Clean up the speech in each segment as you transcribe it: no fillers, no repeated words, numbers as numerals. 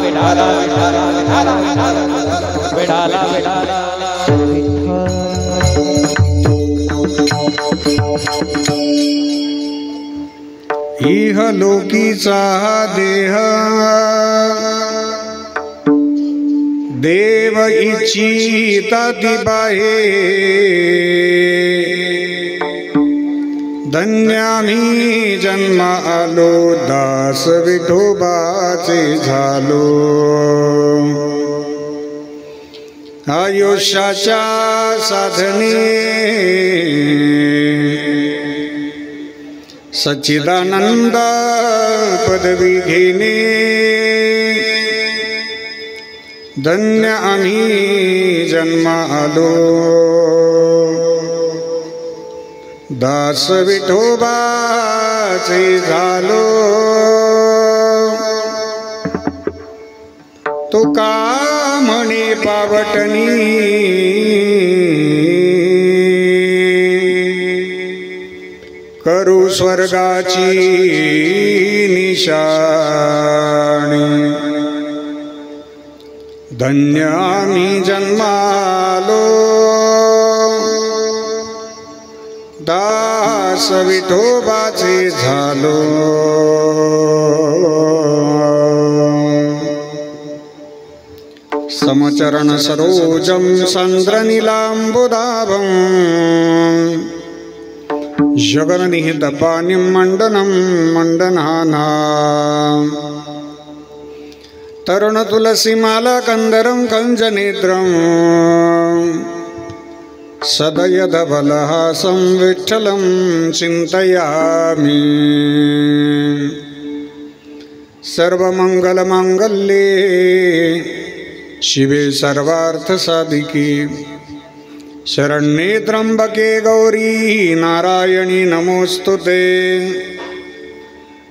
विठाला विठाला इहलोकीचा देह देव इच्छिता ती बाहे धन्यामी जन्म आलो दास विठोबाचे झालो आयुष्याच्या साधने सच्चिदानंद पदवी घेणे धन्य आम्ही जन्म आलो दास विठोबाचे झालो तुका म्हणे पावटणी करू स्वर्गाची निशाणी धन्य आम्ही जन्मालो दास विठोबाचे झालो समचरण सरोजम सांद्रनीलांबुदाभं जगन्निहितपाणिं मंडनं मंडनाना तरुण तुलसीमाला कंदरं कंजनेत्रं सदयधबलहासं विठ्ठलं चिन्तयामि सर्वमंगलमांगल्ये शिवे सर्वार्थसाधिके शरण्ये त्र्यंबके गौरी नारायणी नमोस्तुते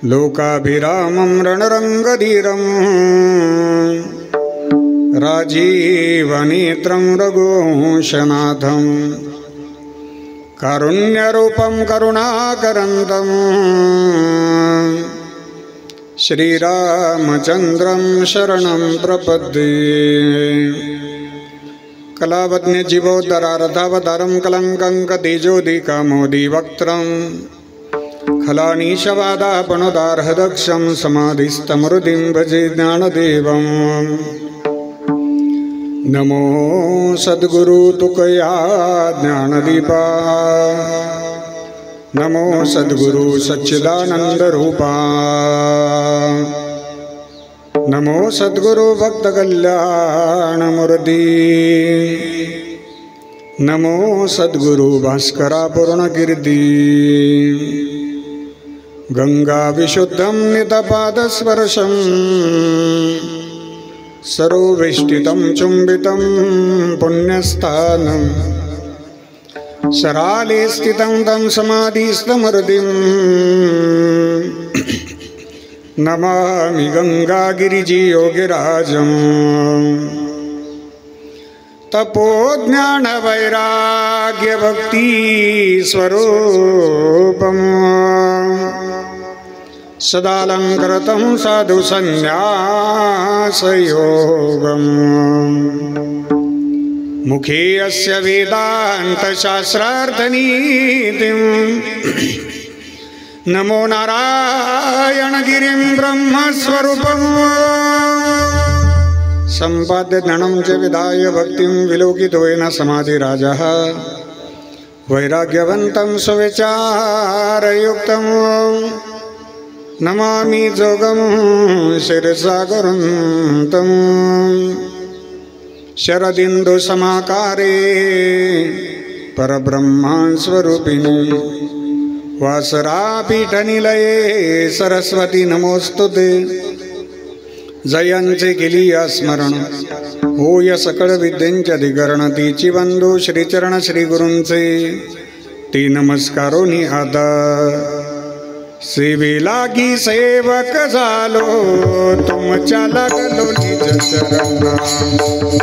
लोकाभिरामं रणरंगधीरं राजीवनेत्रं रघुवंशनाथं कारुण्यरूपं करुणाकरन्दं श्रीरामचन्द्रं शरणं प्रपद्ये कलावज्ञ जीवोद्धरारथावतारं कलङ्कङ्कतेजोदिकामोदिवक्त्रं खलानीशवादापणोदार्हदक्षं समाधिस्तमृतिं भजे ज्ञानदेवं नमो सद्गुरु तुकया ज्ञानदीपा नमो सद्गुरु सच्चिदानंद रूपा नमो सद्गुरु भक्त कल्याण मूर्ति नमो सद्गुरु भास्करा पूर्ण कीर्ति गंगा विशुद्धं नितपादस्पर्शं सरोवेष्टितं चुंबितं पुण्यस्थानं सराले स्थितं तं समाधिस्थमूर्तिं नमामि गंगागिरिजियोगिराजं तपोज्ञान वैराग्य भक्ति स्वरूपं सदालंकृतं साधु संन्यासयोगं मुखे अस्य वेदांत शास्त्रार्थनीतिं नमो नारायण गिरिं ब्रह्मस्वरूपं सम्पाद्य ज्ञानं च विधाय भक्तिं विलोकितोऽयेन समाधिराजः वैराग्यवन्तं सुविचारयुक्तं नमामि जोगं शिरसा गुरुन्तं शरदिन्दु समाकारे परब्रह्मस्वरूपिणी वासरापीठनिलये सरस्वती नमोस्तुते जयांचे केली स्मरण होय सकळ विद्येंचे अधिकरण तिची बंधू श्रीचरण श्री गुरूंचे ती नमस्कारोनी आता सेवे लागी सेवक झालो तुमच्या लागलो निज चरणा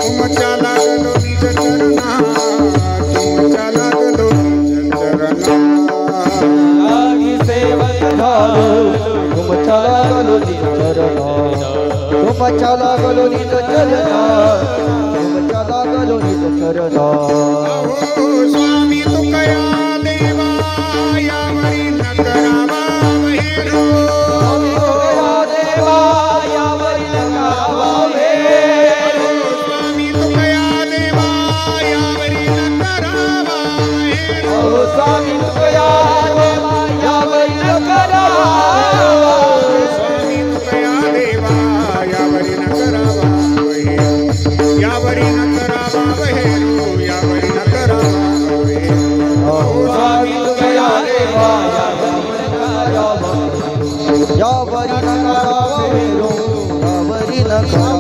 तुमच्या लागलो निज चरणा तुमच्या लागलो निज चरणा लागी सेवक झालो तुमच्या लागलो निज चरणा तुमच्या लागलो निज चरणा तुमच्या लागलो निज चरणा स्वामी तुकया देवा यावरी न करावा वैरू यावरी न करावा स्वामी तुकया देवा यावरी न करावा स्वामी तुकया देवा यावरी न करावा स्वामी तुकया देवा यावरी न करावा यावरी न करावा वैरू यावरी न करावा स्वामी तुकया देवा यावरी न करावा यावरी न करावा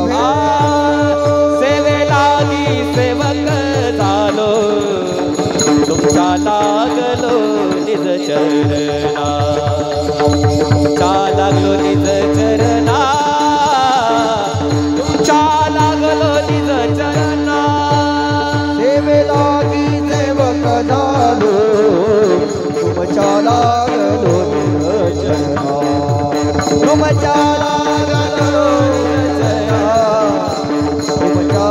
सेवेलागी सेवक झालो तुमच्या लागलो निज चरणा तुमच्या लागलो निज चरणा तुमच्या लागलो निज चरणा सेवेलागी सेवक झालो तुमच्या लागलो निज चरणा तुमच्या लागलो निज चरणा तुमच्या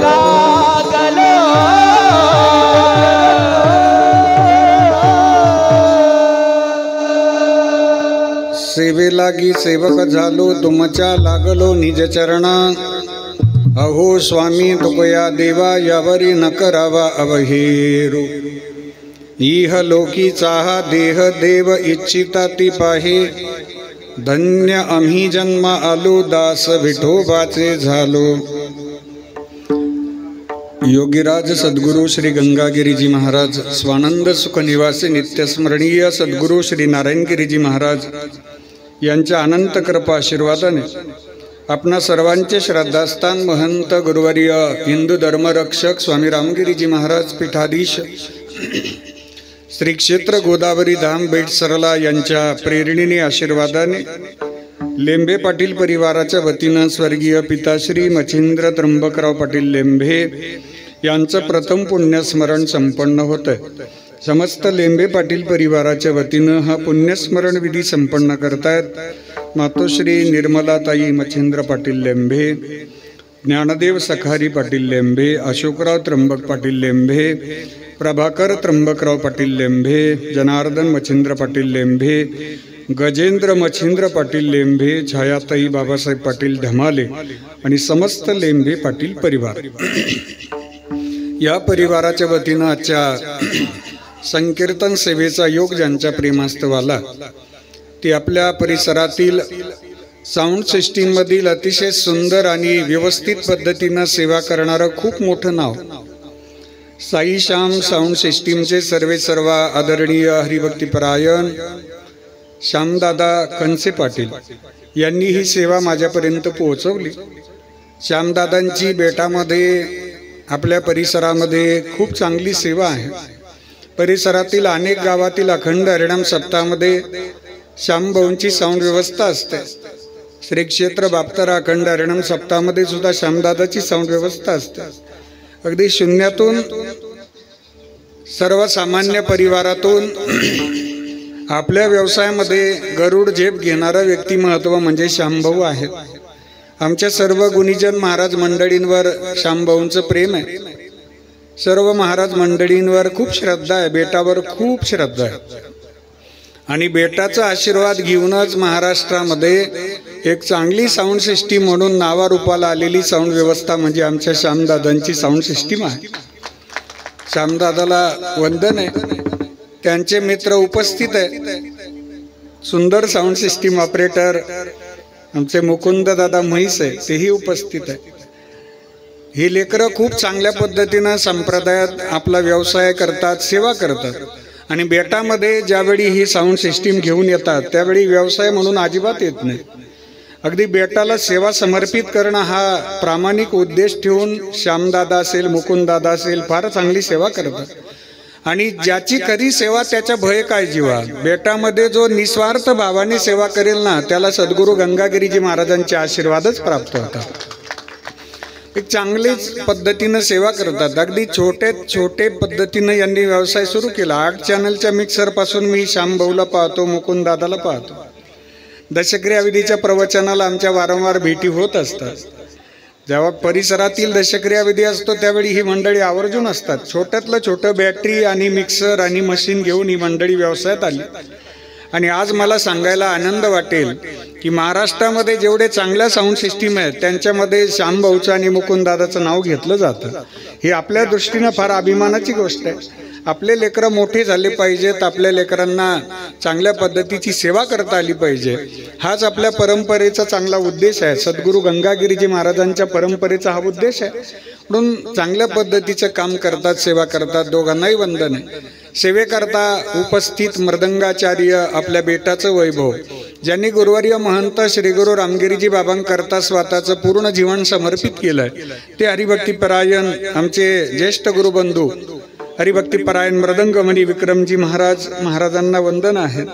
लागलो सेवेलागी सेवक झालो तुमच्या लागलो निज चरणा अहो स्वामी तुकया देवा यावरी न करावा अवहेरू इह लोकीचा हा देह देव इच्छिता ती पाहे धन्य आम्ही जन्म आलो दास विठोबाचे झालो। योगीराज सद्गुरु श्री गंगागिरीजी महाराज स्वानंद सुख निवासी नित्यस्मरणीय सद्गुरु श्री नारायणगिरीजी महाराज यांच्या अनंत कृपा आशीर्वादाने आपणा सर्वांचे श्रद्धास्थान महंत गुरुवर्य हिंदू धर्मरक्षक स्वामी रामगिरीजी महाराज पीठाधीश श्री क्षेत्र गोदावरी धाम बेट सरला यांच्या प्रेरणेने आशीर्वादाने लेंभे पाटील परिवाराच्या वतीनं स्वर्गीय पिताश्री मच्छिंद्र त्र्यंबकराव पाटील लेंभे यांचं प्रथम पुण्यस्मरण संपन्न होतं। समस्त लेंभे पाटील परिवाराच्या वतीनं हा पुण्यस्मरण विधी संपन्न करतायत मातोश्री निर्मलाताई मच्छिंद्र पाटील लेंभे, ज्ञानदेव सखारी पाटील लेंभे, अशोकराव त्र्यंबक पाटील लेंभे, प्रभाकर त्र्यंबकराव पाटील लेंभे, जनार्दन मच्छिंद्र पाटील लेंभे, गजेंद्र मच्छिंद्र पाटील लेंभे, छायाताई बाबासाहेब पाटील धमाले आणि समस्त लेंभे पाटील परिवार या परिवाराच्या वतीनं आजच्या संकीर्तन सेवेचा योग ज्यांच्या प्रेमास्तवाला ती आपल्या परिसरातील साऊंड सिस्टीम मधील अतिशय सुंदर आणि व्यवस्थित पद्धतीनं सेवा करणारं खूप मोठं नाव साई श्याम साऊंड सिस्टीमचे सर्व आदरणीय हरिभक्तीपरायण श्यामदादा कंसे पाटील यांनी ही सेवा माझ्यापर्यंत पोहोचवली। श्यामदादांची बेटामध्ये आपल्या परिसरामध्ये खूप चांगली सेवा आहे। परिसरातील अनेक गावातील अखंड हरिनाम सप्ताहामध्ये श्यामभाऊंची साऊंड व्यवस्था असते। श्री क्षेत्र बाप्तारा अखंड हरिनाम सप्ताहामध्ये सुद्धा श्यामदादाची साऊंड व्यवस्था असते। अगदी शून्यातून सर्वसामान्य परिवारातून आपल्या व्यवसायामध्ये गरुड झेप घेणारा व्यक्तिमत्व म्हणजे श्यामभाऊ आहेत। आमच्या सर्व गुणीजन महाराज मंडळींवर श्यामभाऊंचं प्रेम आहे। सर्व महाराज मंडळींवर खूप श्रद्धा आहे, बेटावर खूप श्रद्धा आहे आणि बेटाचा आशीर्वाद घेऊनच महाराष्ट्रामध्ये एक चांगली साऊंड सिस्टीम म्हणून नावारूपाला आलेली साऊंड व्यवस्था म्हणजे आमच्या श्यामदादांची साऊंड सिस्टीम आहे। श्यामदादाला वंदन आहे, त्यांचे मित्र उपस्थित आहे। सुंदर साऊंड सिस्टीम ऑपरेटर आमचे मुकुंद दादा म्हैस आहे, तेही उपस्थित आहे। ही लेकरं खूप चांगल्या पद्धतीनं संप्रदायात आपला व्यवसाय करतात, सेवा करतात आणि बेटामध्ये ज्यावेळी ही साऊंड सिस्टीम घेऊन येतात त्यावेळी व्यवसाय म्हणून अजिबात येत नाही। अगदी बेटाला सेवा समर्पित करणं हा प्रामाणिक उद्देश ठेवून श्यामदादा असेल, मुकुंददादा असेल फार चांगली सेवा करतात आणि ज्याची खरी सेवा त्याच्या भय काय जीवा। बेटामध्ये जो निस्वार्थ भावाने सेवा करेल ना त्याला सद्गुरू गंगागिरीजी महाराजांचे आशीर्वादच प्राप्त होतात। एक चांगलीच पद्धतीनं सेवा करतात। अगदी छोटे पद्धतीनं यांनी व्यवसाय सुरू केला। 8 चॅनलच्या मिक्सर पासून मी श्यामभाऊला पाहतो, मुकुंददादाला पाहतो। दशक्रिया विधीच्या प्रवचनाला आमच्या वारंवार भेटी होत असतात. जेव्हा परिसरातील दशक्रिया विधी असतो त्यावेळी ही मंडळी आवर्जून असतात. छोट्यातलं छोटं बॅटरी आणि मिक्सर आणि मशीन घेऊन ही मंडळी व्यवसायात आली. आणि आज मला सांगायला आनंद वाटेल की महाराष्ट्रामध्ये जेवढे चांगल्या साऊंड सिस्टीम आहेत त्यांच्यामध्ये श्यामभाऊचं आणि मुकुंददादाचं नाव घेतलं जातं. ही आपल्या दृष्टीनं फार अभिमानाची गोष्ट आहे. आपले लेकरं मोठे झाले पाहिजेत, आपल्या लेकरांना चांगल्या पद्धतीची सेवा करता आली पाहिजे, हाच आपल्या परंपरेचा चांगला उद्देश आहे. सद्गुरू गंगागिरीजी महाराजांच्या परंपरेचा हा उद्देश आहे. म्हणून चांगल्या पद्धतीचं काम करतात, सेवा करतात. दोघांनाही वंदन आहे. सेवेकरता उपस्थित मृदंगाचार्य आपल्या बेटाचं वैभव, ज्यांनी गुरुवर्य महंत श्री गुरु रामगिरीजी बाबांकरता स्वतःचं पूर्ण जीवन समर्पित केलंय, ते हरिभक्तीपरायण आमचे ज्येष्ठ गुरुबंधू हरिभक्तीपरायण मृदंगमणी विक्रमजी महाराजांना वंदन आहेत.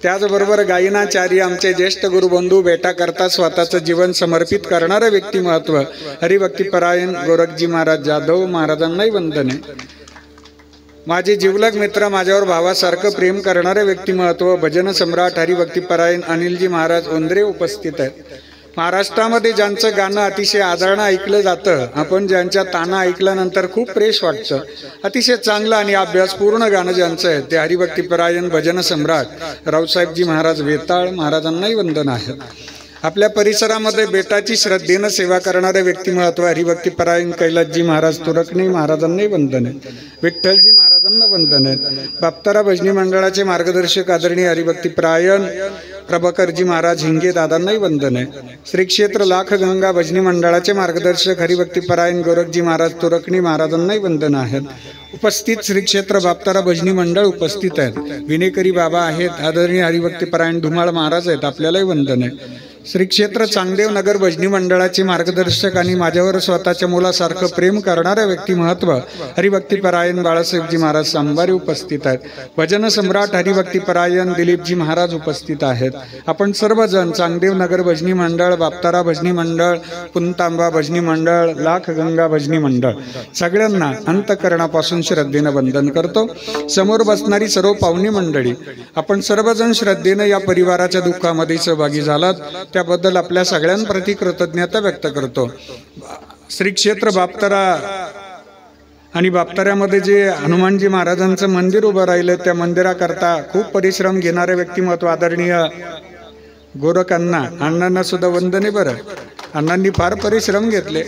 त्याचबरोबर गायनाचार्य आमचे ज्येष्ठ गुरुबंधू बेटाकरता स्वतःचं जीवन समर्पित करणारं व्यक्तिमत्व हरिभक्तीपरायण गोरखजी महाराज जाधव महाराजांनाही वंदन आहे. माझे जिवलग मित्र, माझ्यावर भावासारखं प्रेम करणारे व्यक्तिमत्व भजन सम्राट हरिभक्तीपरायण अनिलजी महाराज ओंद्रे उपस्थित आहेत. महाराष्ट्रामध्ये ज्यांचं गाणं अतिशय आदरानं ऐकलं जातं, आपण ज्यांच्या ताना ऐकल्यानंतर खूप फ्रेश वाटतं, अतिशय चांगलं आणि अभ्यासपूर्ण गाणं ज्यांचं आहे ते हरिभक्तीपरायण भजन सम्राट रावसाहेबजी महाराज वेताळ महाराजांनाही वंदन आहे. आपल्या परिसरामध्ये बेटाची श्रद्धेनं सेवा करणारे व्यक्तिमत्व हरिभक्तीपरायण कैलासजी महाराज तुरकणे महाराजांनाही वंदन आहे. विठ्ठलजी महाराजांना वंदन आहे. बाप्तारा भजनी मंडळाचे मार्गदर्शक आदरणीय हरिभक्तीपरायण प्रभाकरजी महाराज हिंगे दादांनाही वंदन आहे. श्री क्षेत्र लाख गंगा भजनी मंडळाचे मार्गदर्शक हरिभक्तीपरायण गोरखजी महाराज तुरकणे महाराजांनाही वंदन आहेत. उपस्थित श्री क्षेत्र बाप्तारा भजनी मंडळ उपस्थित आहेत. विनेकरी बाबा आहेत. आदरणीय हरिभक्तीपरायण धुमाळ महाराज आहेत. आपल्यालाही वंदन आहे. श्री क्षेत्र चांगदेव नगर भजनी मंडळाचे मार्गदर्शक आणि माझ्यावर स्वतःच्या मुलासारखं प्रेम करणाऱ्या व्यक्तिमत्व हरिभक्तीपरायण बाळासाहेबजी महाराज सांबारी उपस्थित आहेत. भजन सम्राट हरिभक्तीपरायण दिलीपजी महाराज उपस्थित आहेत. आपण सर्वजण चांगदेव नगर भजनी मंडळ, बाप्तारा भजनी मंडळ, पुंतांबा भजनी मंडळ, लाख गंगा भजनी मंडळ सगळ्यांना अंतःकरणापासून श्रद्धेनं वंदन करतो. समोर बसणारी सर्व पाहुणी मंडळी, आपण सर्वजण श्रद्धेनं या परिवाराच्या दुःखामध्ये सहभागी झालात त्याबद्दल आपल्या सगळ्यांप्रती कृतज्ञता व्यक्त करतो. श्री क्षेत्र बाप्तारा आणि बाप्ताऱ्यामध्ये जे हनुमानजी महाराजांचं मंदिर उभं राहिलं त्या मंदिराकरता खूप परिश्रम घेणारे व्यक्तिमत्व आदरणीय गोरख अण्णांना सुद्धा वंदने. बरं, अण्णांनी फार परिश्रम घेतले.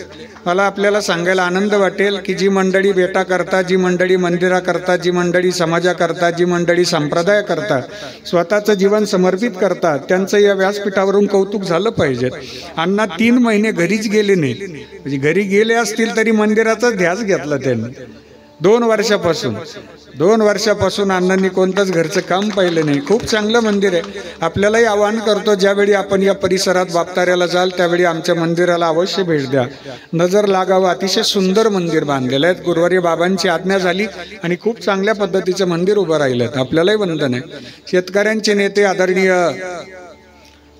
मला आपल्याला सांगायला आनंद वाटेल की जी मंडळी बेटा करता, जी मंडळी मंदिरा करता, जी मंडळी समाजा करता, जी मंडळी संप्रदाय करता, स्वतःचं जीवन समर्पित करतात, त्यांचं या व्यासपीठावरून कौतुक झालं पाहिजे. अण्णा 3 महिने घरीच गेले नाही. म्हणजे घरी गेले असतील तरी मंदिराचाच ध्यास घेतला त्यांनी. 2 वर्षापासून अण्णांनी कोणतंच घरचं काम पाहिलं नाही. खूप चांगलं मंदिर आहे. आपल्यालाही आवाहन करतो, ज्यावेळी आपण या परिसरात बाप्ताऱ्याला जाल त्यावेळी आमच्या मंदिराला अवश्य भेट द्या, नजर लागावं. अतिशय सुंदर मंदिर बांधलेलं आहे. गुरुवारी बाबांची आज्ञा झाली आणि खूप चांगल्या पद्धतीचं मंदिर उभं राहिलं. आपल्यालाही वंदन आहे. शेतकऱ्यांचे नेते आदरणीय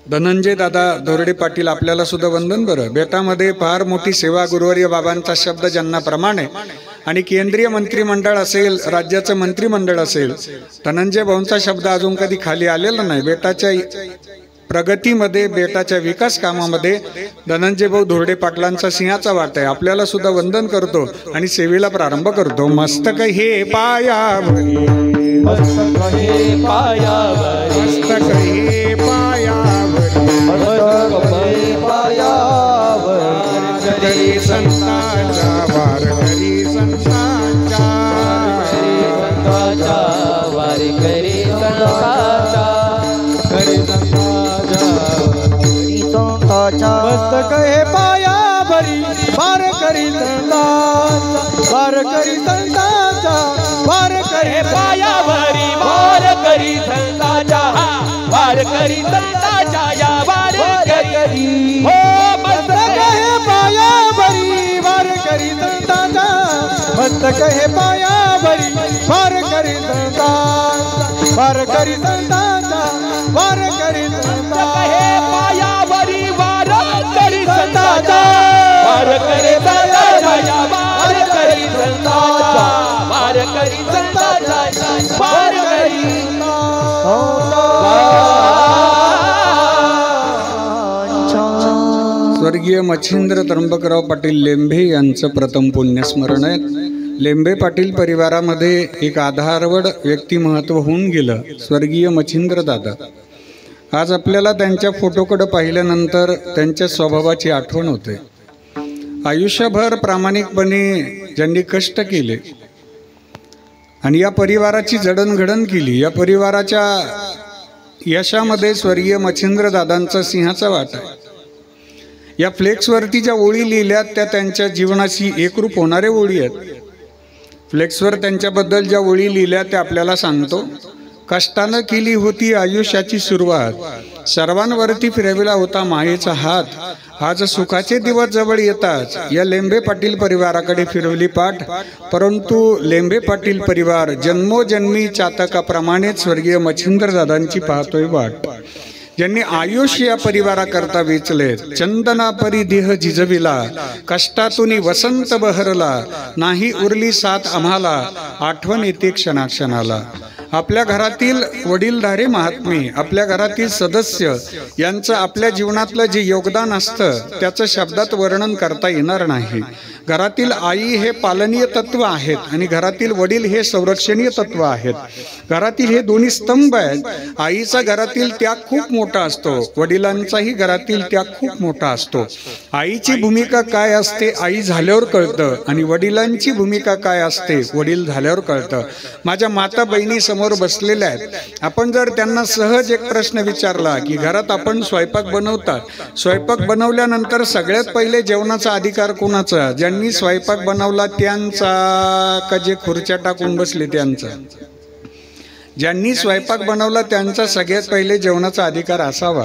धनंजय दादा धोरडे पाटील, आपल्याला सुद्धा वंदन. बरं, बेटामध्ये फार मोठी सेवा, गुरुवर्य बाबांचा शब्द ज्यांना प्रमाणे आणि केंद्रीय मंत्रिमंडळ असेल, राज्याचं मंत्रिमंडळ असेल, धनंजय भाऊंचा शब्द अजून कधी खाली आलेला नाही. बेटाच्या प्रगतीमध्ये, बेटाच्या विकास कामामध्ये धनंजय भाऊ धोरडे पाटलांचा सिंहाचा वाटा आहे. आपल्याला सुद्धा वंदन करतो आणि सेवेला प्रारंभ करतो. मस्तक हे पायावरी, मस्तक हे पायावरी, मस्तक हे पायावरी, मस्तक हे पायावरी, करी संतांच्या वारकरी संतांच्या, वारी करी संतांच्या, करी संतांच्या, मस्तक हे पायावरी, वारकरी संतांच्या, वारकरी संतांच्या, वारकरी पायावरी, वारकरी संतांच्या, वारकरी संतांच्या, या वारकरी हो. मस्तक हे पायावरी, वारकरी संतांच्या, मस्तक हे पायावरी, वारकरी संतांच्या, वारकरी संतांच्या, वारकरी संतांच्या, हे पायावरी, वारकरी संतांच्या, वारकरी संतांच्या, वारकरी संतांच्या, वारकरी संतांच्या, वारकरी स्वर्गीय मच्छिंद्र त्र्यंबकराव पाटील लेंभे यांचं प्रथम पुण्यस्मरण आहे. लेंभे पाटील परिवारामध्ये एक आधारवड व्यक्तिमत्व होऊन गेलं स्वर्गीय मच्छिंद्र दादा. आज आपल्याला त्यांच्या फोटोकडे पाहिल्यानंतर त्यांच्या स्वभावाची आठवण होते. आयुष्यभर प्रामाणिकपणे ज्यांनी कष्ट केले आणि या परिवाराची जडणघडण केली, या परिवाराच्या यशामध्ये स्वर्गीय मच्छिंद्र दादांचा सिंहाचा वाटा आहे. या फ्लेक्सवरती ज्या ओळी लिहिल्यात त्या त्यांच्या जीवनाशी एकरूप होणाऱ्या ओळी आहेत. फ्लेक्सवर त्यांच्याबद्दल ज्या ओळी लिहिल्या त्या आपल्याला सांगतो. कष्टानं केली होती आयुष्याची सुरुवात, सर्वांवरती फिरविला होता मायेचा हात, आज सुखाचे दिवस जवळ येताच या लेंभे पाटील परिवाराकडे फिरवली पाठ. परंतु लेंभे पाटील परिवार जन्मोजन्मी चातकाप्रमाणेच स्वर्गीय मच्छिंद्र दादांची पाहतोय वाट. ज्यांनी आयुष्य या परिवाराकरता वेचले, चंदना परी देह झिजविला, कष्टातून वसंत बहरला, नाही उरली साथ आम्हाला, आठवण येते क्षणाक्षणाला. आपल्या घरातील वडीलधारे महात्मे, आपल्या घरातील सदस्य यांचं आपल्या जीवनातलं जे योगदान असतं त्याचं शब्दात वर्णन करता येणार नाही. घरातील आई हे पालनीय तत्व आहेत आणि घरातील वडील हे संरक्षणीय तत्व आहेत. घरातील हे दोन्ही स्तंभ आहेत. आईचा घरातील त्याग खूप मोठा असतो, वडिलांचाही घरातील त्याग खूप मोठा असतो. आईची भूमिका काय असते आई झाल्यावर कळतं आणि वडिलांची भूमिका काय असते वडील झाल्यावर कळतं. माझ्या माता बहिणी समोर बसलेल्या आहेत. आपण जर त्यांना सहज एक प्रश्न विचारला की घरात आपण स्वयंपाक बनवतात, स्वयंपाक बनवल्यानंतर सगळ्यात पहिले जेवणाचा अधिकार कोणाचा? ज्यांनी स्वयंपाक बनवला त्यांचा का जे खुर्च्या टाकून बसले त्यांचा? ज्यांनी स्वयंपाक बनवला त्यांचा सगळ्यात पहिले जेवणाचा अधिकार असावा.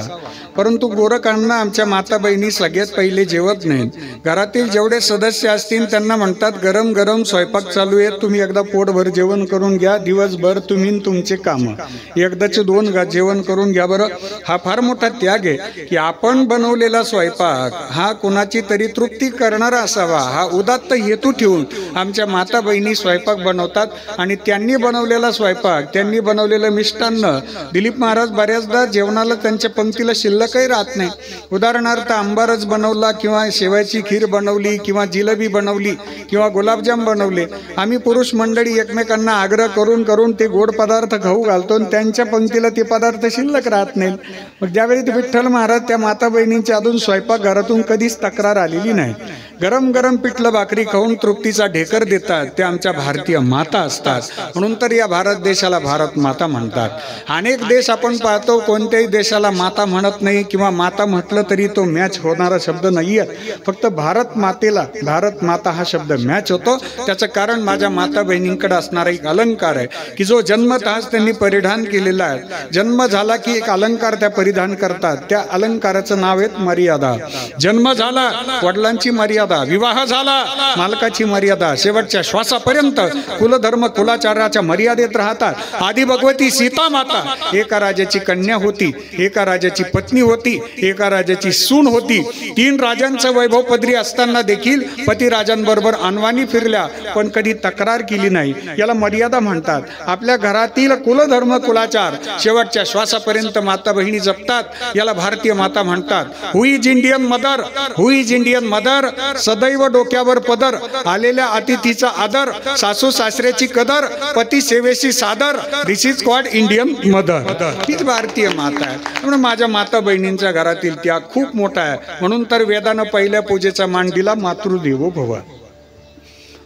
परंतु गोरखांना आमच्या माता बहिणी सगळ्यात पहिले जेवत नाहीत. घरातील जेवढे सदस्य असतील त्यांना म्हणतात गरम गरम स्वयंपाक चालू आहे, तुम्ही एकदा पोटभर जेवण करून घ्या, दिवसभर तुम्ही तुमचे कामं एकदाचे 2 जेवण करून घ्या बरं. हा फार मोठा त्याग आहे की आपण बनवलेला स्वयंपाक हा कोणाची तरी तृप्ती करणारा असावा. हा उदात्त हेतू ठेवून आमच्या माता बहिणी स्वयंपाक बनवतात आणि त्यांनी बनवलेला स्वयंपाक, त्यांनी बनवलेलं मिष्टान्न दिलीप महाराज बऱ्याचदा जेवणाला त्यांच्या पंक्तीला शिल्लकही राहत नाही. उदाहरणार्थ आंबारस बनवला किंवा शेवयाची खीर बनवली किंवा जिलेबी बनवली किंवा गुलाबजाम बनवले, आम्ही पुरुष मंडळी एकमेकांना आग्रह करून करून ते गोड पदार्थ खाऊ घालतो आणि त्यांच्या पंक्तीला ते पदार्थ शिल्लक राहत नाहीत. मग ज्यावेळी ते विठ्ठल महाराज त्या माता बहिणींच्या अजून स्वयंपाकघरातून कधीच तक्रार आलेली नाही. गरम गरम पिठलं भाकरी खाऊन तृप्तीचा ढेकर देतात त्या आमच्या भारतीय माता असतात. म्हणून तर या भारत देशाला भारत माता म्हणतात. अनेक देश आपण पाहतो कोणत्याही देशाला माता म्हणत नाही किंवा माता म्हटलं तरी तो मॅच होणारा शब्द नाही आहे. फक्त भारत मातेला भारत माता हा शब्द मॅच होतो. त्याचं कारण माझ्या माता बहिणींकडे असणारा एक अलंकार आहे की जो जन्मतःच त्यांनी परिधान केलेला आहे. जन्म झाला की एक अलंकार त्या परिधान करतात. त्या अलंकाराचं नाव आहे मर्यादा. जन्म झाला वडिलांची मर्यादा, विवाह झाला मालकाची मर्यादा, शेवटच्या श्वासापर्यंत कुलधर्म कुलाचाराच्या मर्यादेत राहतात. आदी भगवती सीता माता एका राजाची कन्या होती, एका राजाची पत्नी होती, एका राजाची सून होती. 3 राजांचं वैभव पदरी असताना देखील पती राजांबरोबर अनवाणी फिरल्या पण कधी तक्रार केली नाही. याला मर्यादा म्हणतात. आपल्या घरातील कुलधर्म कुलाचार शेवटच्या श्वासापर्यंत माता बहिणी जपतात. याला भारतीय माता म्हणतात. Who is Indian mother, who is Indian mother. सदैव डोक्यावर पदर, आलेल्या अतिथीचा आदर, सासू सासऱ्याची कदर, पती सेवेशी सादर. दिस इज कॉल्ड इंडियन मदर. हीच भारतीय माता आहे. म्हणून माझ्या माता बहिणींच्या घरातील त्याग खूप मोठा आहे. म्हणून तर वेदानं पहिल्या पूजेचा मान दिला मातृदेवो भव.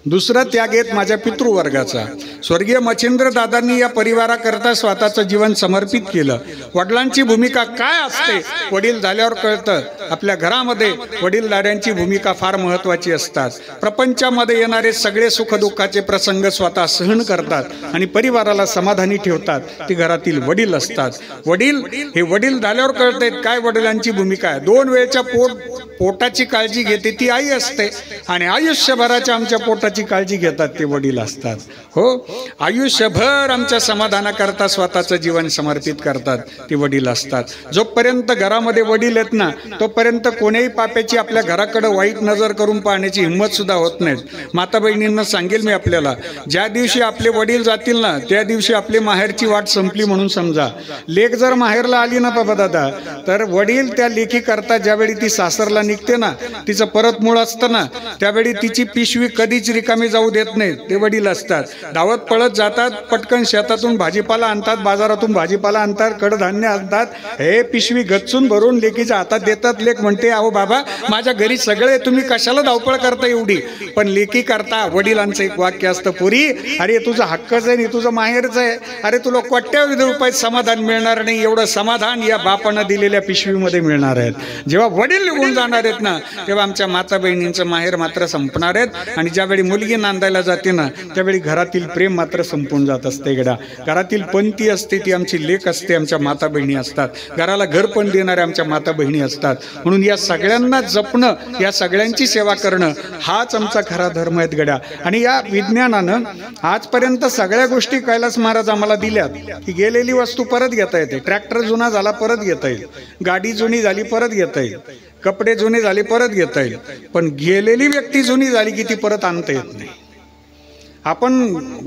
दुसरा त्याग आहे माझ्या पितृवर्गाचा. स्वर्गीय मच्छिंद्र दादांनी या परिवाराकरता स्वतःचं जीवन समर्पित केलं. वडिलांची भूमिका काय असते वडील झाल्यावर कळतं. आपल्या घरामध्ये वडीलधाऱ्यांची भूमिका फार महत्त्वाची असतात. प्रपंचामध्ये येणारे सगळे सुखदुःखाचे प्रसंग स्वतः सहन करतात आणि परिवाराला समाधानी ठेवतात. ते घरातील वडील असतात. वडील हे वडील झाल्यावर कळतात काय वडिलांची भूमिका आहे. 2 वेळच्या पोटाची काळजी घेते ती आई असते आणि आयुष्यभराच्या आमच्या पोटाची काळजी घेतात ते वडील असतात. हो, आयुष्यभर आमच्या समाधानाकरता स्वतःचं जीवन समर्पित करतात ते वडील असतात. जोपर्यंत घरामध्ये वडील आहेत ना तोपर्यंत कोणीही पाप्याची आपल्या घराकडे वाईट नजर करून पाहण्याची हिंमत सुद्धा होत नाही. माता बहिणींना सांगेल मी आपल्याला, ज्या दिवशी आपले वडील जातील ना त्या दिवशी आपली माहेरची वाट संपली म्हणून समजा. लेक जर माहेरला आली ना बाबा दादा तर वडील त्या लेखी करता ज्यावेळी ती सासरला निघते ना, तिचं परत मूळ असतं ना, त्यावेळी तिची पिशवी कधीच रिकामी जाऊ देत नाही. ते वडील असतात, धावत पळत जातात, पटकन शेतातून भाजीपाला आणतात, बाजारातून भाजीपाला आणतात, कडधान्य आणतात, हे पिशवी गच्चून भरून लेकीच्या हातात देतात. लेक म्हणते, अहो बाबा, माझ्या घरी सगळे, तुम्ही कशाला धावपळ करता एवढी? पण लेकी करता. वडिलांचं एक वाक्य असतं, पोरी, अरे तुझा हक्कच आहे, तुझं माहेरच आहे, अरे तुला कोट्यावधी रुपयात समाधान मिळणार नाही, एवढं समाधान या बापानं दिलेल्या पिशवीमध्ये मिळणार आहेत. जेव्हा वडील निघून जाणार आहेत ना, तेव्हा आमच्या माता बहिणींचं माहेर मात्र संपणार आहेत. आणि ज्यावेळी मुलगी नांदायला जाते ना, त्यावेळी घरातील प्रेम मात्र संपून जात असते. गड्या घरातील पंथी असते, ती आमची लेक असते, आमच्या माता बहिणी असतात. घराला घर पण देणाऱ्या आमच्या माता बहिणी असतात. म्हणून या सगळ्यांना जपणं, या सगळ्यांची सेवा करणं, हाच आमचा खरा धर्म आहे गड्या. आणि या विज्ञानानं आजपर्यंत सगळ्या गोष्टी कैलास महाराज आम्हाला दिल्यात, की गेलेली वस्तू परत घेता येते. ट्रॅक्टर जुना झाला परत घेता येईल, गाडी जुनी झाली परत घेता येईल, कपडे जुने झाले परत घेता येईल, पण गेलेली व्यक्ती जुनी झाली की ती परत आणता येत नाही. आपण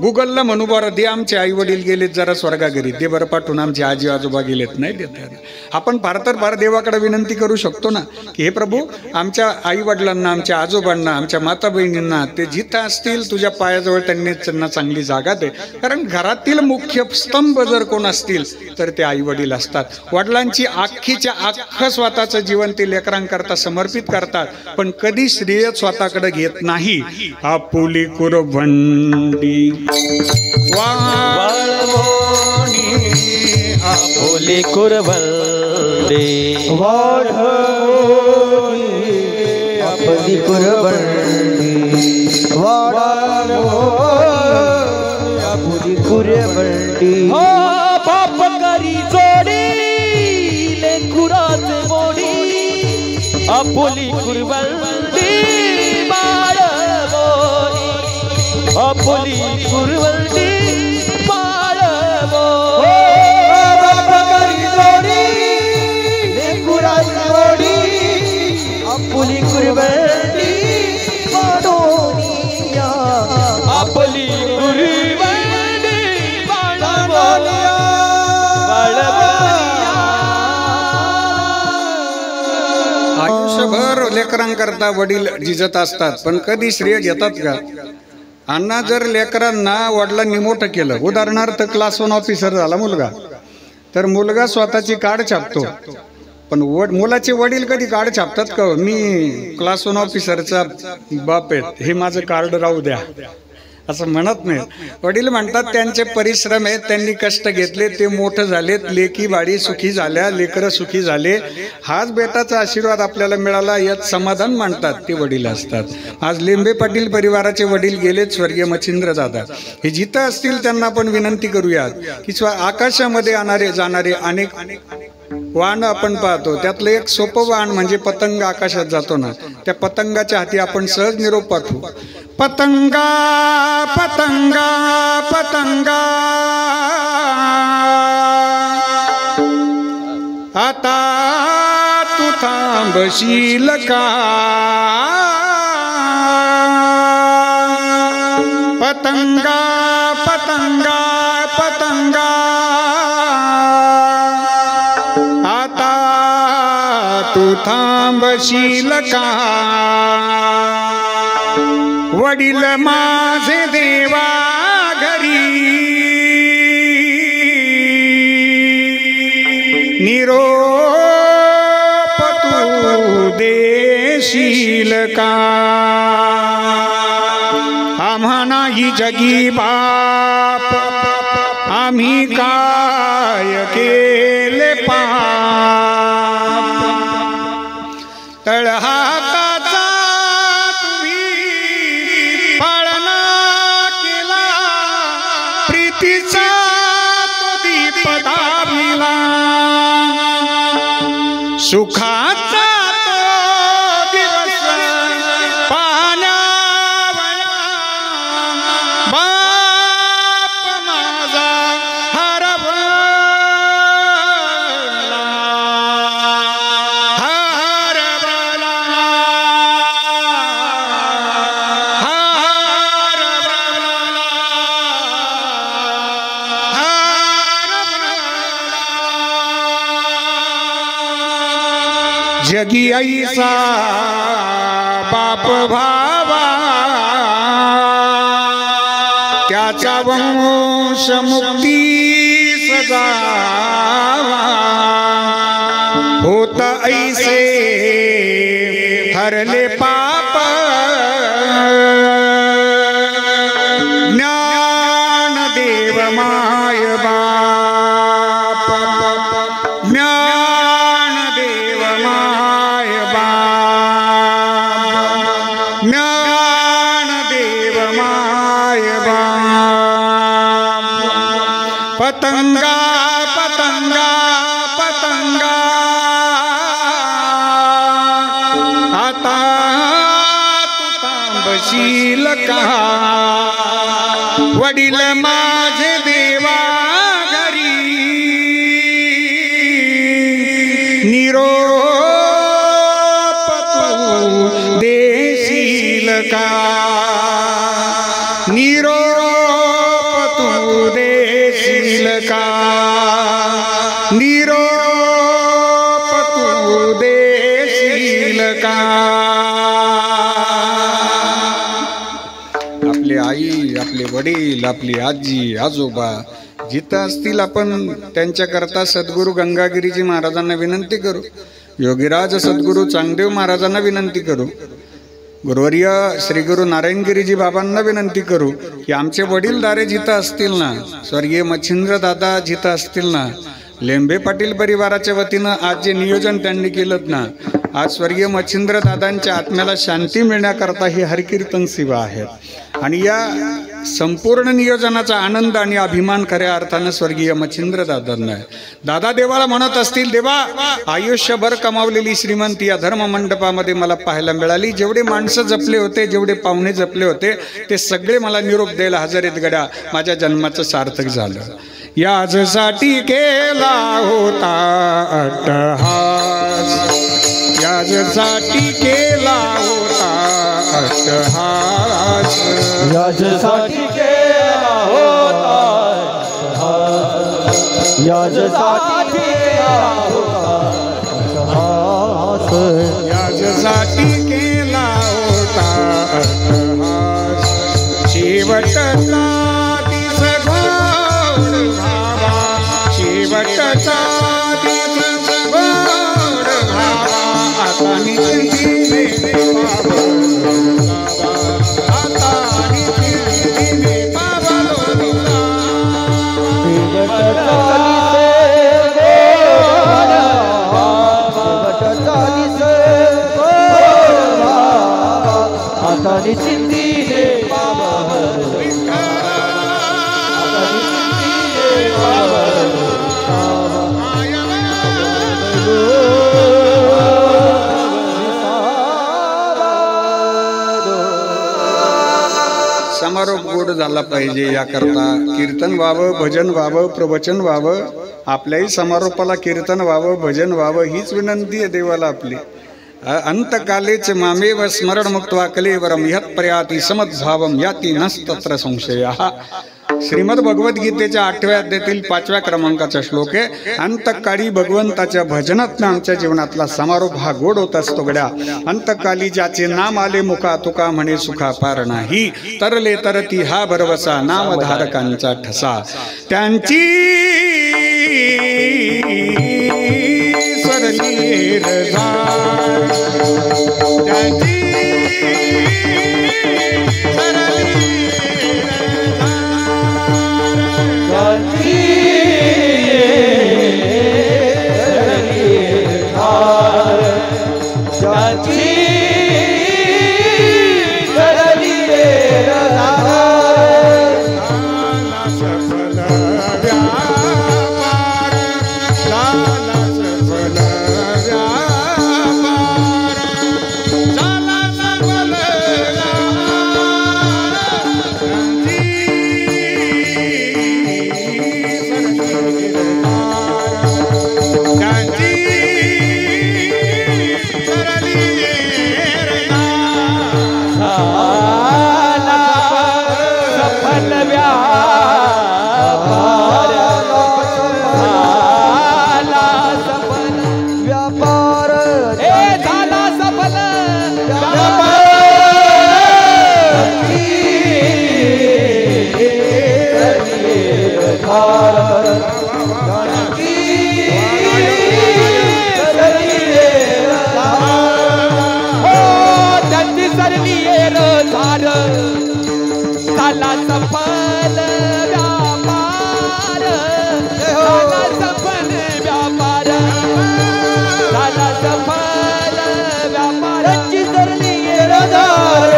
गुगलला म्हणू, बरं दे आमचे आई वडील गेलेत जरा स्वर्गाघरी, दे बरं पाठवून आमचे आजी आजोबा गेलेत, नाही देता येत. आपण फार तर फार देवाकडे विनंती करू शकतो ना, की हे प्रभू, आमच्या आई वडिलांना, आमच्या आजोबांना, आमच्या माता बहिणींना ते जिथं असतील तुझ्या पायाजवळ त्यांना चांगली जागा दे. कारण घरातील मुख्य स्तंभ जर कोण असतील तर ते आई वडील असतात. वडिलांची अख्खीच्या अख्खं स्वतःचं जीवन ते लेकरांकरता समर्पित करतात, पण कधी श्रेय स्वतःकडे घेत नाही. आपुली कुरबंडी वाळवोणी आपुली कुरबंडी, वाळवोणी आपुली कुरबंडी, वाळवोणी आपुली कुरबंडी. हो बाप करी जोडी लेकुराचे मोडी, आपुली कुरबंडी वाळवोणी आपुली कुरबंडी वाळवोणी. बाप करी जोडी लेकुराची जोडी, आपुली कुरबंडी वाळवोणी, आपुली कुरबंडी वाळवोणी. आयुष्यभर लेकरांकरता वडील झिजत असतात, पण कधी श्रेय घेतात का? अण्णा जर लेकरांना वडिलांनी मोठं केलं, उदाहरणार्थ क्लास 1 ऑफिसर झाला मुलगा, तर मुलगा स्वतःची कार्ड छापतो, पण मुलाचे वडील कधी कार्ड छापतात का? मी क्लास 1 ऑफिसरचा बाप आहे, हे माझं कार्ड राहू द्या, असं म्हणत नाही. वडील म्हणतात त्यांचे परिश्रम आहेत, त्यांनी कष्ट घेतले, ते मोठं झालेत, लेकी बाडी सुखी झाल्या, लेकरं सुखी झाले, हाच बेटाचा आशीर्वाद आपल्याला मिळाला, यात समाधान मानतात ते वडील असतात. आज लिंबे पाटील परिवाराचे वडील गेलेत, स्वर्गीय मच्छिंद्र दादा. हे जिथं असतील त्यांना आपण विनंती करूयात की आकाशामध्ये जाणारे अनेक वाहन आपण पाहतो, त्यातलं एक सोपं वाहन म्हणजे पतंग आकाशात जातो ना, त्या पतंगाच्या हाती आपण सहज निरोप पाठवू. पतंगा पतंगा पतंगा आता तू थांबशील का? पतंगा पतंगा पतंगा आता तू थांबशील का? वडील माझे देवा घरी निरोप तू देशील का? आम्हा नाही जगी बाप, आम्ही काय केले पाप. तळहाताचा तुम्ही पाळणा केला, प्रीतीचा तो दीप दाबिला, सुखाचा तो दिवस पाहण्यावया बाप माझा हरवला, हरवला, हरवला. जगी ऐसा बाप भावा त्याचा वंश मुक्ती सजावा होत ऐसे हरले पाप ज्ञान देव माय बाप ज्ञान देव माय बाप ज्ञान देव माय बाप पतंगा पतंगा पतंगा आता तू थांबशील का वडील माझे देवा घरी निरोप तू देशील का निरोप तू देशील का निरोप तू देशील का आपली आई आपले वडील आपली आजी आजोबा जिथं असतील आपण त्यांच्याकरता सद्गुरू गंगागिरीजी महाराजांना विनंती करू योगीराज सद्गुरू चांगदेव महाराजांना विनंती करू गुरुवर्य श्री गुरु नारायणगिरीजी बाबांना विनंती करू की आमचे वडीलधारे जिथं असतील ना स्वर्गीय मच्छिंद्र दादा जिथं असतील ना लेंबे पाटील परिवाराच्या वतीनं आज जे नियोजन त्यांनी केलं ना आज स्वर्गीय मच्छिंद्र दादांच्या आत्म्याला शांती मिळण्याकरता ही हरिकीर्तन सेवा आहे आणि या संपूर्ण नियोजनाचा आनंद आणि अभिमान खऱ्या अर्थानं स्वर्गीय मच्छिंद्र दादांना आहे दादा देवाला म्हणत असतील देवा आयुष्यभर कमावलेली श्रीमंती या धर्म मंडपामध्ये मला पाहायला मिळाली जेवढे माणसं जपले होते जेवढे पाहुणे जपले होते ते सगळे मला निरोप द्यायला हजर आहेत गड्या माझ्या जन्माचं सार्थक झालं याजसाठी केला होता अट्टहास याजसाठी केला होता अट्टहास याजसाठी केला होता याजसाठी केला होता याजसाठी केला होता अट्टहास शेवटचा दिस घोड भावा शेवटचा दिस घोड भावा आता निश्चिंतीने आता निश्चिंतीने पावलो तुला आता निश्चिंतीने समारोप गोड झाला पाहिजे याकरता कीर्तन व्हावं भजन व्हावं प्रवचन व्हावं आपल्याही समारोपाला कीर्तन व्हावं भजन व्हावं हीच विनंती आहे देवाला आपली अंतकालेच मामेव स्मरण मुक्त्वा कलेवरम यत्प्रयाति समद्भावम याति नस्तत्र संशयः श्रीमद भगवद्गीतेच्या 8व्या अध्यायातील 5व्या क्रमांकाचा श्लोक आहे अंतकाळी भगवंताच्या भजनातनं आमच्या जीवनातला समारोप हा गोड होत असतो गड्या अंतकाली ज्याचे नाम आले मुखा तुका म्हणे सुखा पार नाही तरले तरती हा भरवसा नामधारकांचा ठसा त्यांची सरलीर झाड त्यांची झाला सफल व्यापाराची सरली येरदार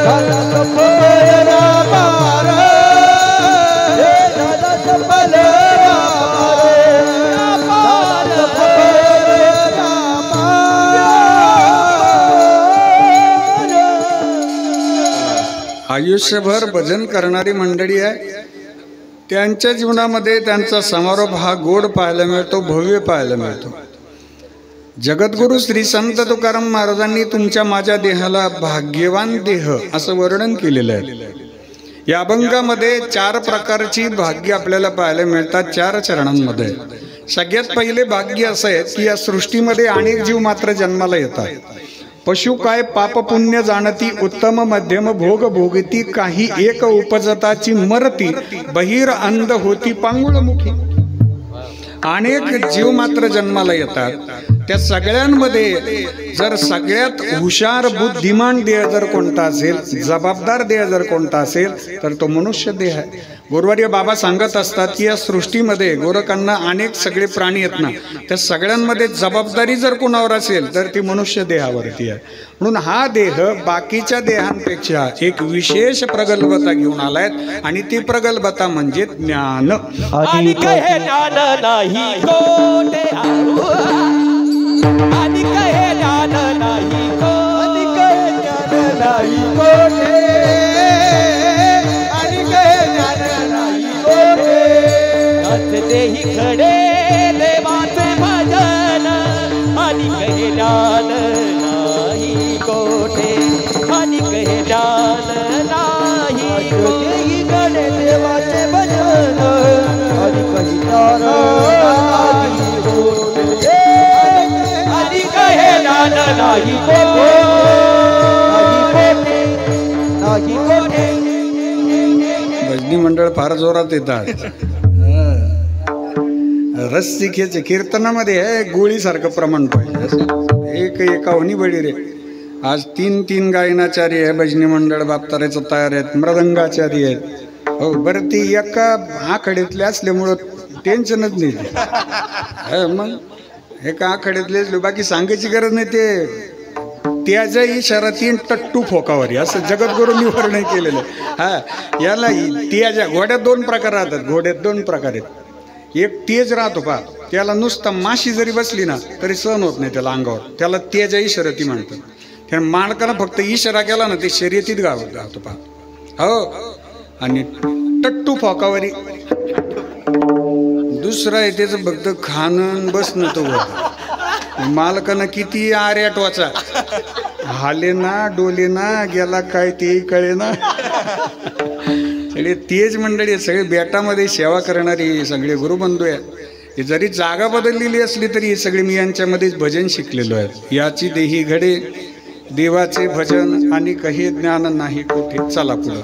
झाला सफल व्यापार झाला सफल आयुष्यभर भजन करणारी मंडळी आहे. त्यांच्या जीवनामध्ये त्यांचा समारोप हा गोड पाहायला मिळतो, भव्य पाहायला मिळतो. जगद्गुरु श्री संत तुकाराम महाराजांनी तुमच्या माझ्या देहाला भाग्यवान देह असं वर्णन केलेलं आहे. या अभंगामध्ये 4 प्रकारची भाग्य आपल्याला पाहायला मिळतात 4 चरणांमध्ये. सगळ्यात पहिले भाग्य असं आहे की या सृष्टीमध्ये अनेक जीव मात्र जन्माला येतात. पशु काय पाप पुण्य जाणती उत्तम मध्यम भोग भोगती काही एक उपजताची मरती बहिर अंध होती पांगुळमुखी. अनेक जीव मात्र जन्माला येतात. त्या सगळ्यांमध्ये जर सगळ्यात हुशार बुद्धिमान देह जर कोणता असेल, जबाबदार देह जर कोणता असेल तर तो मनुष्य देह आहे. गुरुवर्य बाबा सांगत असतात की या सृष्टीमध्ये गोरकांना अनेक सगळे प्राणी आहेत ना, त्या सगळ्यांमध्ये जबाबदारी जर कोणावर असेल तर ती मनुष्य देहावरती आहे. म्हणून हा देह बाकीच्या देहांपेक्षा एक विशेष प्रगल्भता घेऊन आलाय आणि ती प्रगल्भता म्हणजे ज्ञान. आणि कहे ज्ञान नाही कोठे आणि कहे ज्ञान नाही आणि कहे ज्ञान नाही कोठे आणि कहे ज्ञान नाही कोठे देही खडे देवाचे भजन आणि कहे ज्ञान नाही कोठे आणि कहे ज्ञान नाही देही खडे देवाचे भजन आणि कहे ज्ञान नाही कोठे आणि कहे ज्ञान नाही कोठे नाही कोठे. भजनी मंडळ फार जोरात येतात. रस्सिकेचे कीर्तनामध्ये आहे गोळीसारखं प्रमाण पाहिजे. एक एकावनी बळी रे. आज 3 गायनाचार्य आहे भजनी मंडळ बापतारेचं तयार आहेत, मृदंगाचार्य आहेत. हो बरं, ती एका आखड्यातले असल्यामुळं टेन्शनच नाही. मग एका आखड्यातले बाकी सांगायची गरज नाही. ते त्याच्या इशारा 3 टट्टू फोकावर असं जगद्गुरूंनी वर्णन केलेलं. हा याला त्याच्या घोड्यात 2 प्रकार राहतात. घोड्यात 2 प्रकार आहेत. एक तेज राहतो पा, त्याला नुसता माशी जरी बसली ना तरी सहन होत नाही त्याला अंगावर, त्याला तेजा इशारती म्हणतात. त्या मालकाला फक्त इशारा केला ना ते शर्यतीत गावतो पा. हो, आणि टट्टू फोकावरी दुसरं आहे त्याचं फक्त खाणं बसणं. तो मालकानं किती आर्याट वाचा हाले ना डोले ना गेला काय ते कळे ना. सगळे तेज मंडळी आहेत, सगळे बेटामध्ये सेवा करणारी सगळे गुरुबंधू आहेत. जरी जागा बदललेली असली तरी हे सगळे मी यांच्यामध्येच भजन शिकलेलो आहे. याची देही घडे देवाचे भजन आणि काही ज्ञान नाही कुठे. चला पुढं.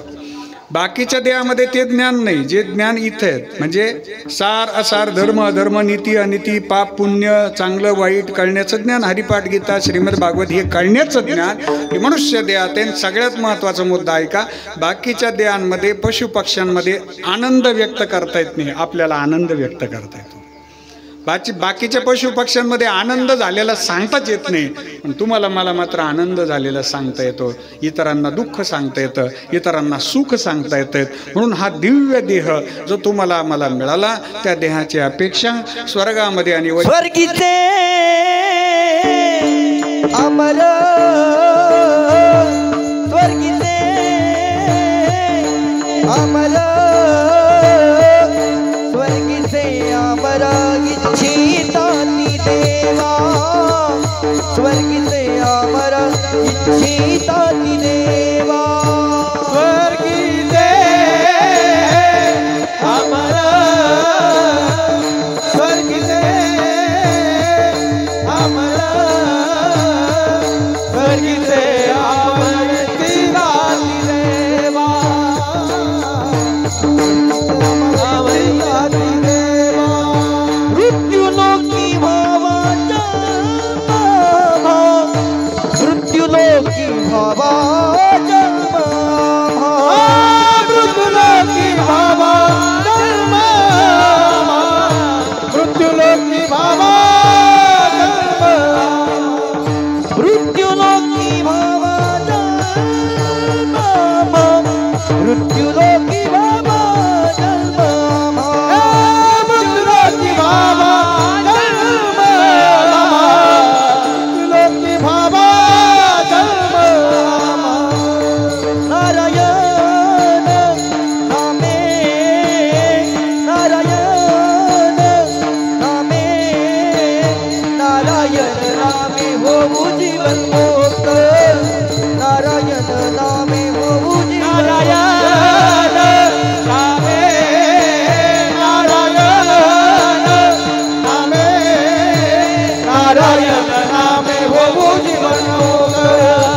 बाकीच्या देहामध्ये ते ज्ञान नाही जे ज्ञान इथं आहेत. म्हणजे सार असार धर्म अधर्म नीती अनिती पाप पुण्य चांगलं वाईट कळण्याचं ज्ञान, हरिपाठ गीता श्रीमद भागवत हे कळण्याचं ज्ञान हे मनुष्य देहात आहे. सगळ्यात महत्त्वाचा मुद्दा आहे का बाकीच्या देहांमध्ये पशु पक्ष्यांमध्ये आनंद व्यक्त करता येत नाही, आपल्याला आनंद व्यक्त करता येतो. बाकीच्या पशु पक्ष्यांमध्ये आनंद झालेला सांगताच येत नाही, पण तुम्हाला मला मात्र आनंद झालेला सांगता येतो. इतरांना दुःख सांगता येतं, इतरांना सुख सांगता येतं. म्हणून हा दिव्य देह जो तुम्हाला मला मिळाला त्या देहाची अपेक्षा स्वर्गामध्ये आणि स्वर्गीचे अमर स्वर्गीचे अमर स्वर्गीचे अमर इच्छिताती देवा स्वर्गीचे अमर इच्छिताती देवा स्वर्गीचे अमर स्वर्गीचे अमर स्वर्गीचे अमर इच्छिताती देवा मृत्युलोकी नारायण नामे होऊ जीवन मुक्त नारायण नामे होऊ जीवन नारायण नामे नारायण नामे होऊ जीवन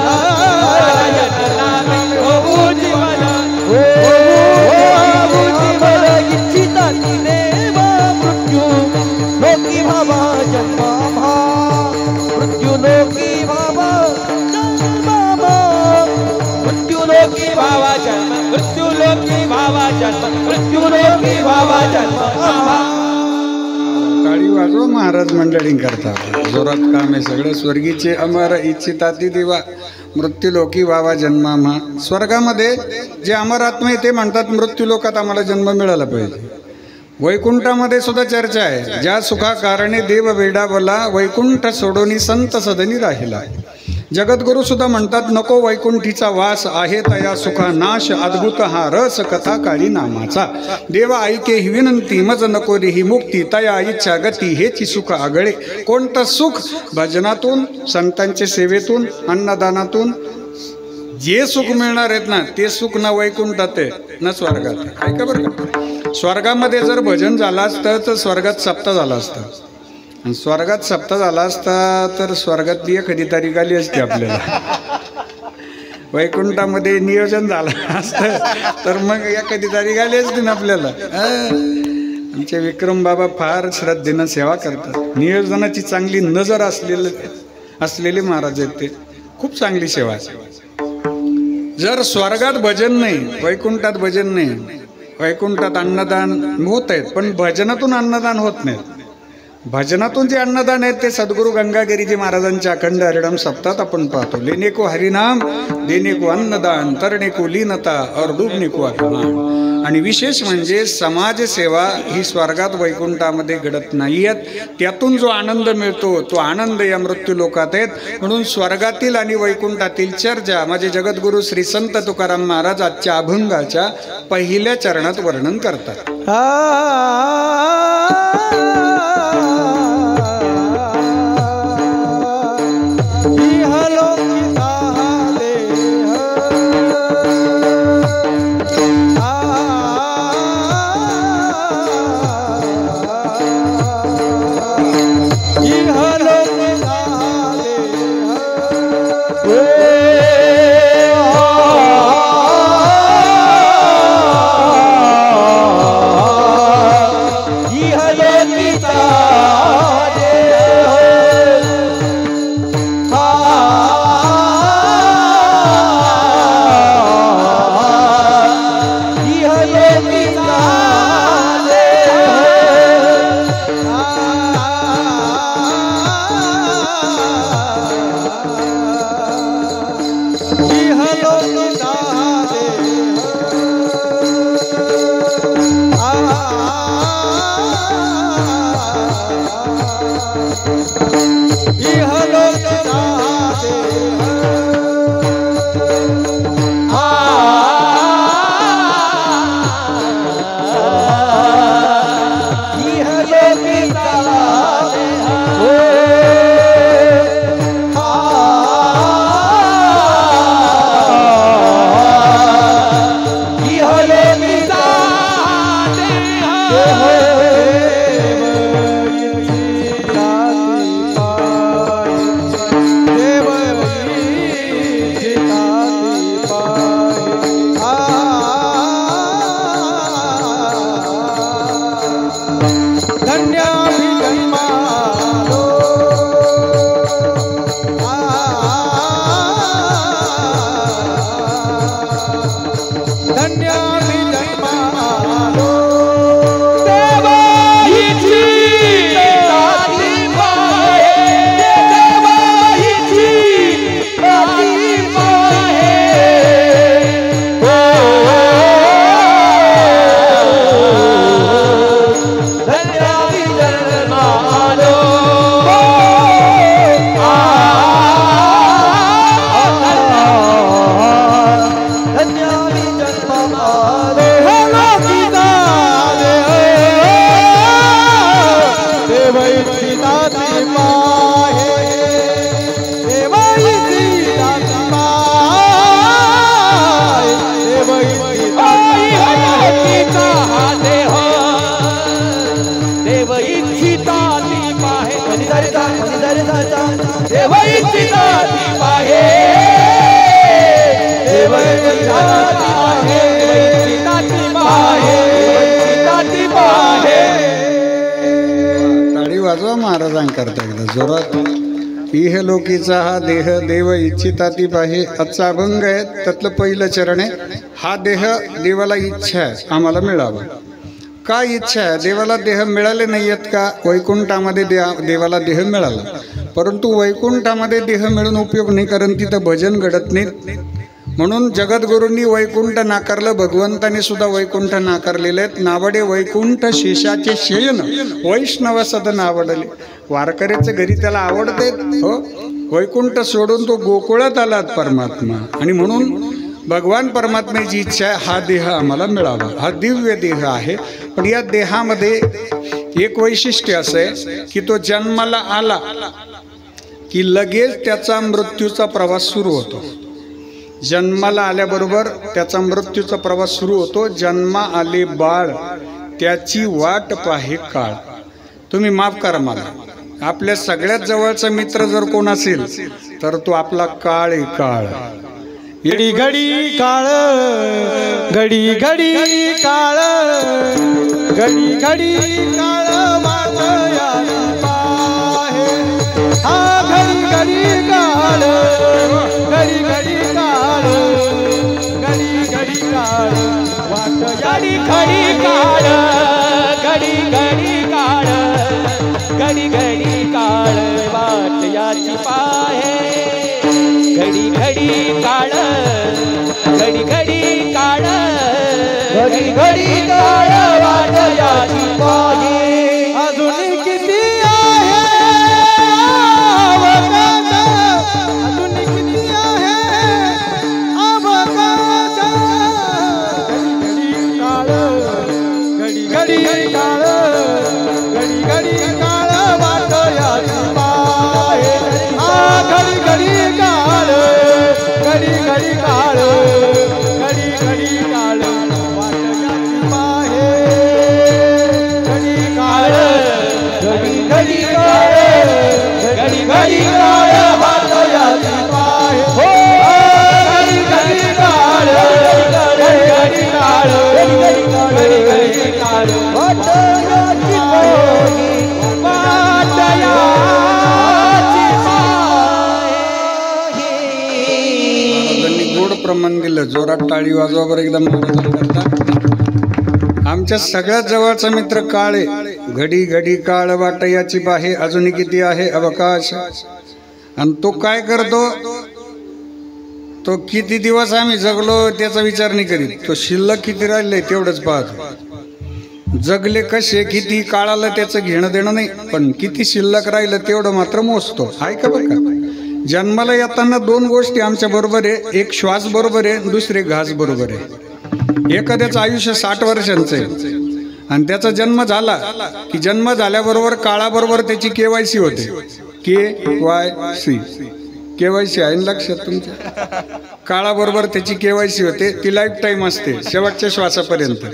नारायण नामे होऊ जीवन इच्छिता देव मृत्यू लोकी भावा जन्मा मृत्यू लोकी भावा मृत्यू लोकी भावा जन्म मृत्यू लोकी भावा जन्म मृत्यू लोकी भावा जन्म टाळी वाजवा महाराज मंडळी करता जोरात काम आहे सगळं स्वर्गीचे अमर इच्छिताती देवा मृत्यूलोकी वावा जन्मा स्वर्गामध्ये जे अमर आत्मा आहे ते म्हणतात मृत्यूलोकात आम्हाला जन्म मिळाला पाहिजे. वैकुंठामध्ये सुद्धा चर्चा आहे ज्या सुखा कारणे देव वेडावला वैकुंठ सोडोनी संत सदनी राहिला. जगद्गुरु सुद्धा म्हणतात नको वैकुंठीचा वास आहे तया सुखा नाश अद्भुत हा रस कथा काळी नामाचा. देवा ऐके ही विनंती मज नको रे ही मुक्ती तया इच्छा गती हेची सुख आगळे. कोणतं सुख भजनातून संतांच्या सेवेतून अन्नदानातून जे सुख मिळणार आहेत ना ते सुख ना वैकुंठात आहे ना स्वर्गात. ऐका बरं का स्वर्गामध्ये जर भजन झालं असतं तर स्वर्गात सप्ताह झाला असता आणि स्वर्गात सप्ताह झाला असता तर स्वर्गातली एखादी तारीख आली असती आपल्याला. वैकुंठामध्ये नियोजन झालं असतं तर मग एखादी तारीख आली असती ना आपल्याला. आमचे विक्रम बाबा फार श्रद्धेनं सेवा करतात. नियोजनाची चांगली नजर असलेले महाराज आहेत ते. खूप चांगली सेवा आहे. जर स्वर्गात भजन नाही वैकुंठात भजन नाही वैकुंठात अन्नदान होत आहेत पण भजनातून अन्नदान होत नाही. भजनातून जे अन्नदान आहेत ते सद्गुरू गंगागिरीजी महाराजांच्या अखंड हरिनाम सप्ताहात आपण पाहतो. लेने को हरिनाम देने को अन्नदान तरणे को लीनता और डूबने को अभिमान. आणि विशेष म्हणजे समाजसेवा ही स्वर्गात वैकुंठामध्ये घडत नाही आहेत. त्यातून जो आनंद मिळतो तो आनंद या मृत्यू लोकात आहेत. म्हणून स्वर्गातील आणि वैकुंठातील चर्चा माझे जगद्गुरू श्री संत तुकाराम महाराज आजच्या अभंगाच्या पहिल्या चरणात वर्णन करतात. देव इच्छिता ती पाहे देव इच्छिता ती पाहे इच्छिता ती पाहे इच्छिता ती पाहे टाळी वाजवा महाराजांकरता एकदा जोरात इह लोकीचा हा देह देव इच्छिता ती पाहे आजचा अभंग आहे त्यातलं पहिलं चरण आहे हा देह देवाला इच्छा आहे आम्हाला मिळावा का इच्छा आहे देवाला देह मिळाले नाही आहेत का वैकुंठामध्ये देवाला देह मिळाला परंतु वैकुंठामध्ये देह मिळून उपयोग नाही कारण तिथं भजन घडत नाहीत म्हणून जगद्गुरूंनी वैकुंठ नाकारलं भगवंताने सुद्धा वैकुंठ नाकारलेले आहेत नावडे वैकुंठ शेषाचे शयन वैष्णव सदन आवडले वारकऱ्याच्या घरी त्याला आवडते हो वैकुंठ सोडून तो गोकुळात आलात परमात्मा आणि म्हणून भगवान परमात्म्याची इच्छा आहे हा देह आम्हाला मिळावा हा दिव्य देह आहे पण या देहामध्ये एक वैशिष्ट्य असं आहे की तो जन्माला आला की लगेच त्याचा मृत्यूचा प्रवास सुरू होतो जन्माला आल्याबरोबर त्याचा मृत्यूचा प्रवास सुरू होतो जन्मा आले बाळ त्याची वाट पाहे काळ तुम्ही माफ करा मला आपल्या सगळ्यात जवळचा मित्र जर कोण असेल तर तो आपला काळ आहे काळ घडी घडी काळ घडी घडी काळ घडी घडी काळ वाटया पाहे हा घडी घडी काळ घडी घडी काळ घडी घडी काळ वाटया घडी काळ घडी घडी काळ घडी घडी काळ वाटयाची पाहे घडी घडी काळ घडी घडी काळ घडी घडी काळ वाटयाची पाहे अजून किती आहे अवकाश अजून किती आहे अवकाश घडी घडी काळ घडी घडी काळ वाटयाची पाहे घडी घडी काळ घडी घडी काळ घडी घडी काळ वाटयाची पाहे घडी काळ घडी घडी काळ घडी घडी काळ वाटयाची पाहे हो घडी घडी काळ घडी घडी काळ घडी घडी काळ वाटयाची पाहे गोड प्रमाण दिलं जोरात टाळी वाजवा बरं एकदम करता आमच्या सगळ्यात जवळचा मित्र काळ आहे घडी घडी काळ वाटयाची पाहे अजूनही किती आहे अवकाश आणि तो काय करतो तो किती दिवस आम्ही जगलो त्याचा विचार नाही करीत तो शिल्लक किती राहिले तेवढंच पाहतो जगले कसे किती काळाला त्याचं घेणं देणं नाही पण किती शिल्लक राहिलं तेवढं मात्र मोजतो ऐका बरं का जन्माला येताना दोन गोष्टी आमच्या बरोबर आहे एक श्वास बरोबर आहे दुसरे घास बरोबर आहे एखाद्याचं आयुष्य 60 वर्षांचं आहे आणि त्याचा जन्म झाला की जन्म झाल्याबरोबर काळाबरोबर त्याची KYC होते KYC KYC आहे लक्षात तुमच्या काळाबरोबर त्याची KYC होते ती लाईफ टाईम असते शेवटच्या श्वासापर्यंत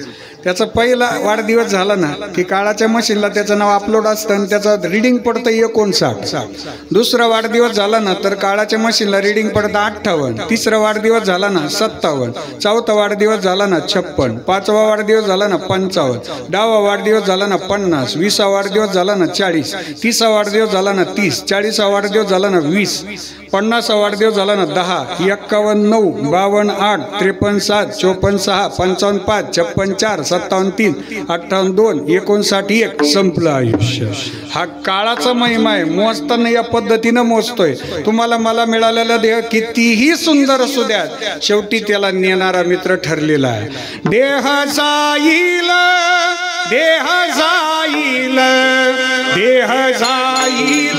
त्याचा पहिला वाढदिवस झाला ना की काळाच्या मशीनला त्याचं नाव अपलोड असतं आणि त्याचं रीडिंग पडतं 59 दुसरा वाढदिवस झाला ना तर काळाच्या मशीनला रीडिंग पडतं 58 तिसरा वाढदिवस झाला ना 57 चौथा वाढदिवस झाला ना 56 पाचवा वाढदिवस झाला ना 55 10वा वाढदिवस झाला ना 50 20वा वाढदिवस झाला ना 40 30वा वाढदिवस झाला ना 30 40वा वाढदिवस झाला ना 20 50वा वाढदिवस झाला ना 10 51 9 52 8 53 7 54 6 55 5 56 4 57 3 58 2 59 1 संपलं आयुष्य हा काळाचा महिमा आहे मोजताना या पद्धतीनं मोजतोय तुम्हाला मला मिळालेला देह कितीही सुंदर असू द्या शेवटी त्याला नेणारा मित्र ठरलेला आहे देह जाईल देह जाईल देह जाईल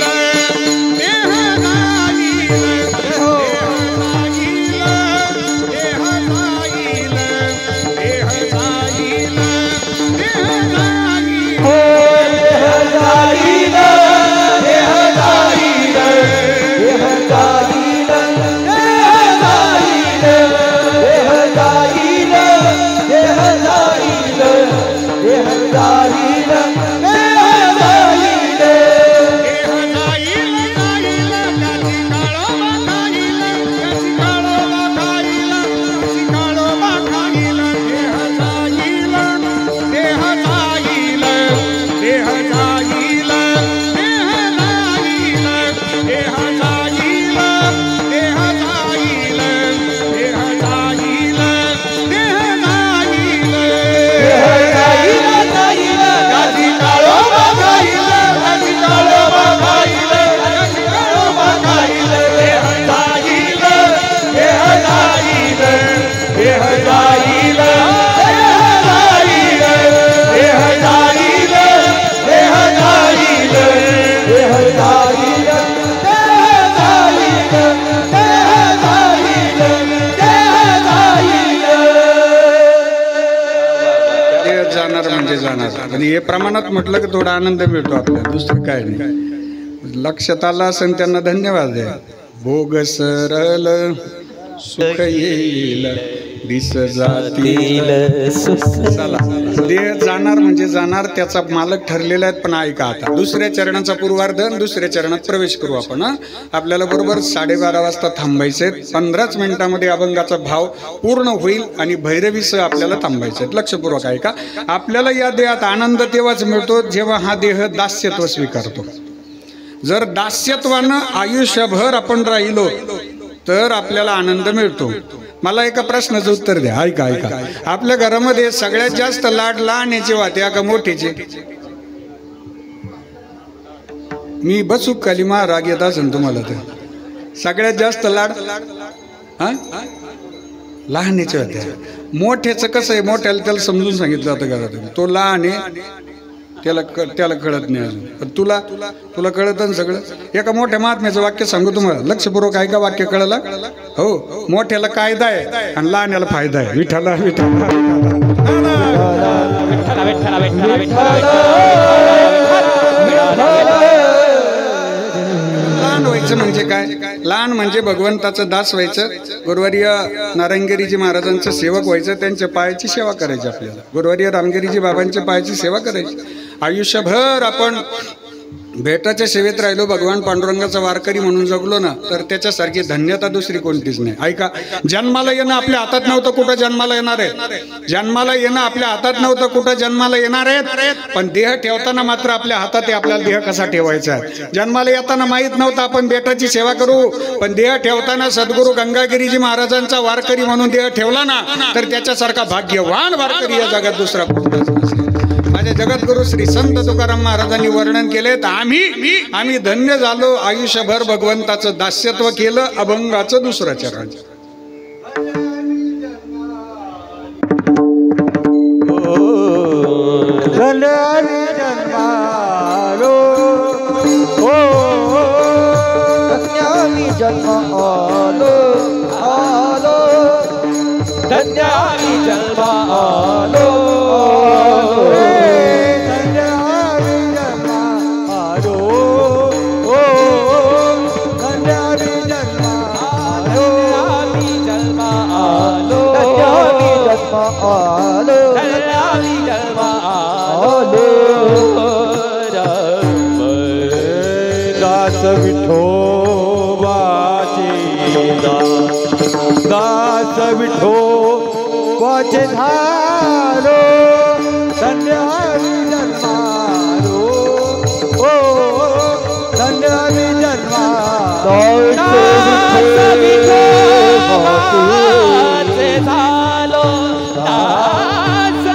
जाणार. आणि हे प्रमाणात म्हटलं की थोडा आनंद मिळतो आपल्याला, दुसरं काय नाही. लक्षात आलं असेल त्यांना धन्यवाद आहे. भोग सरल सुख येईल दिस जातील. चला, देह जाणार म्हणजे जाणार, त्याचा मालक ठरलेला आहे. पण ऐका आता दुसऱ्या चरणाचा पूर्वार्ध, दुसऱ्या चरणात प्रवेश करू आपण. आपल्याला बरोबर 12:30 वाजता थांबायचे. 15च मिनिटामध्ये अभंगाचा भाव पूर्ण होईल आणि भैरवीसह आपल्याला थांबायचे. लक्षपूर्वक ऐका. आपल्याला या देहात आनंद तेव्हाच मिळतो जेव्हा हा देह दास्यत्व स्वीकारतो. जर दास्यत्वानं आयुष्यभर आपण राहिलो तर आपल्याला आनंद मिळतो. मला एका प्रश्नाचं उत्तर द्या. ऐका ऐका. आपल्या घरामध्ये सगळ्यात जास्त लाड लहानाचे वाट्या का मोठीचे? मी बसू खाली मा राग येत असेल तुम्हाला तर. सगळ्यात जास्त लाड लहानाचे वाट्या. मोठ्याचं कसं आहे, मोठ्याला त्याला समजून सांगितलं जातं घरातून, तो लहान आहे त्याला कळत नाही अजून. पण तुला कळत ना सगळं. एका मोठ्या महात्म्याचं वाक्य सांगू तुम्हाला, लक्षपूर्वक ऐका. वाक्य कळलं? हो. मोठ्याला कायदा आहे आणि लहान्याला फायदा आहे. विठ्ठला विठ्ठला लहान व्हायचं म्हणजे काय? लहान म्हणजे भगवंताचं दास व्हायचं. गुरुवर्य नारायणगिरीजी महाराजांचं सेवक व्हायचं. त्यांच्या पायाची सेवा करायची आपल्याला. गुरुवर्य रामगिरीजी बाबांच्या पायाची सेवा करायची. आयुष्यभर आपण भेटाच्या सेवेत राहिलो, भगवान पांडुरंगाचा वारकरी म्हणून जगलो ना, तर त्याच्यासारखी धन्यता दुसरी कोणतीच नाही. ऐका. जन्माला येणं आपल्या हातात नव्हतं, कुठं जन्माला येणार आहे? जन्माला येणं आपल्या हातात नव्हतं, कुठं जन्माला येणार आहेत? पण देह ठेवताना मात्र आपल्या हातात आहे आपल्याला देह कसा ठेवायचा आहे. जन्माला येताना माहीत नव्हतं आपण बेटाची सेवा करू, पण देह ठेवताना सद्गुरू गंगागिरीजी महाराजांचा वारकरी म्हणून देह ठेवला ना, तर त्याच्यासारखा भाग्यवान वारकरी या जगात दुसरा कोणताच नसेल. माझे जगद्गुरु श्री संत तुकाराम महाराजांनी वर्णन केले तर आम्ही धन्य झालो. आयुष्यभर भगवंताचं दास्यत्व केलं. अभंगाचं दुसरं चरण. जन्म आलो आलो धन्यानी जन्म आलो दास विठोबाचे झालो धन्यानी जन्मालो. ओ धन्यानी जन्मालो. दास विठोबाचे झालो. दास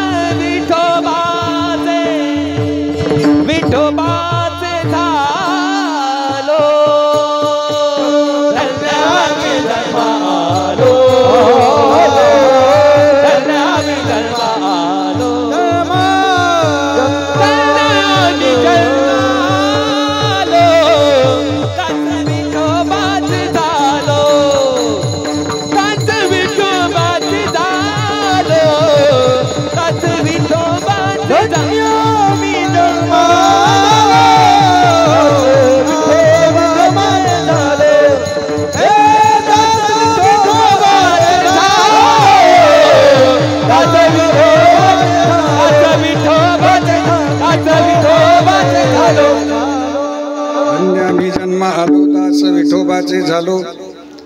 विठोबाचे झालो. धन्यानी जन्मालो. विठोबाचे झालो.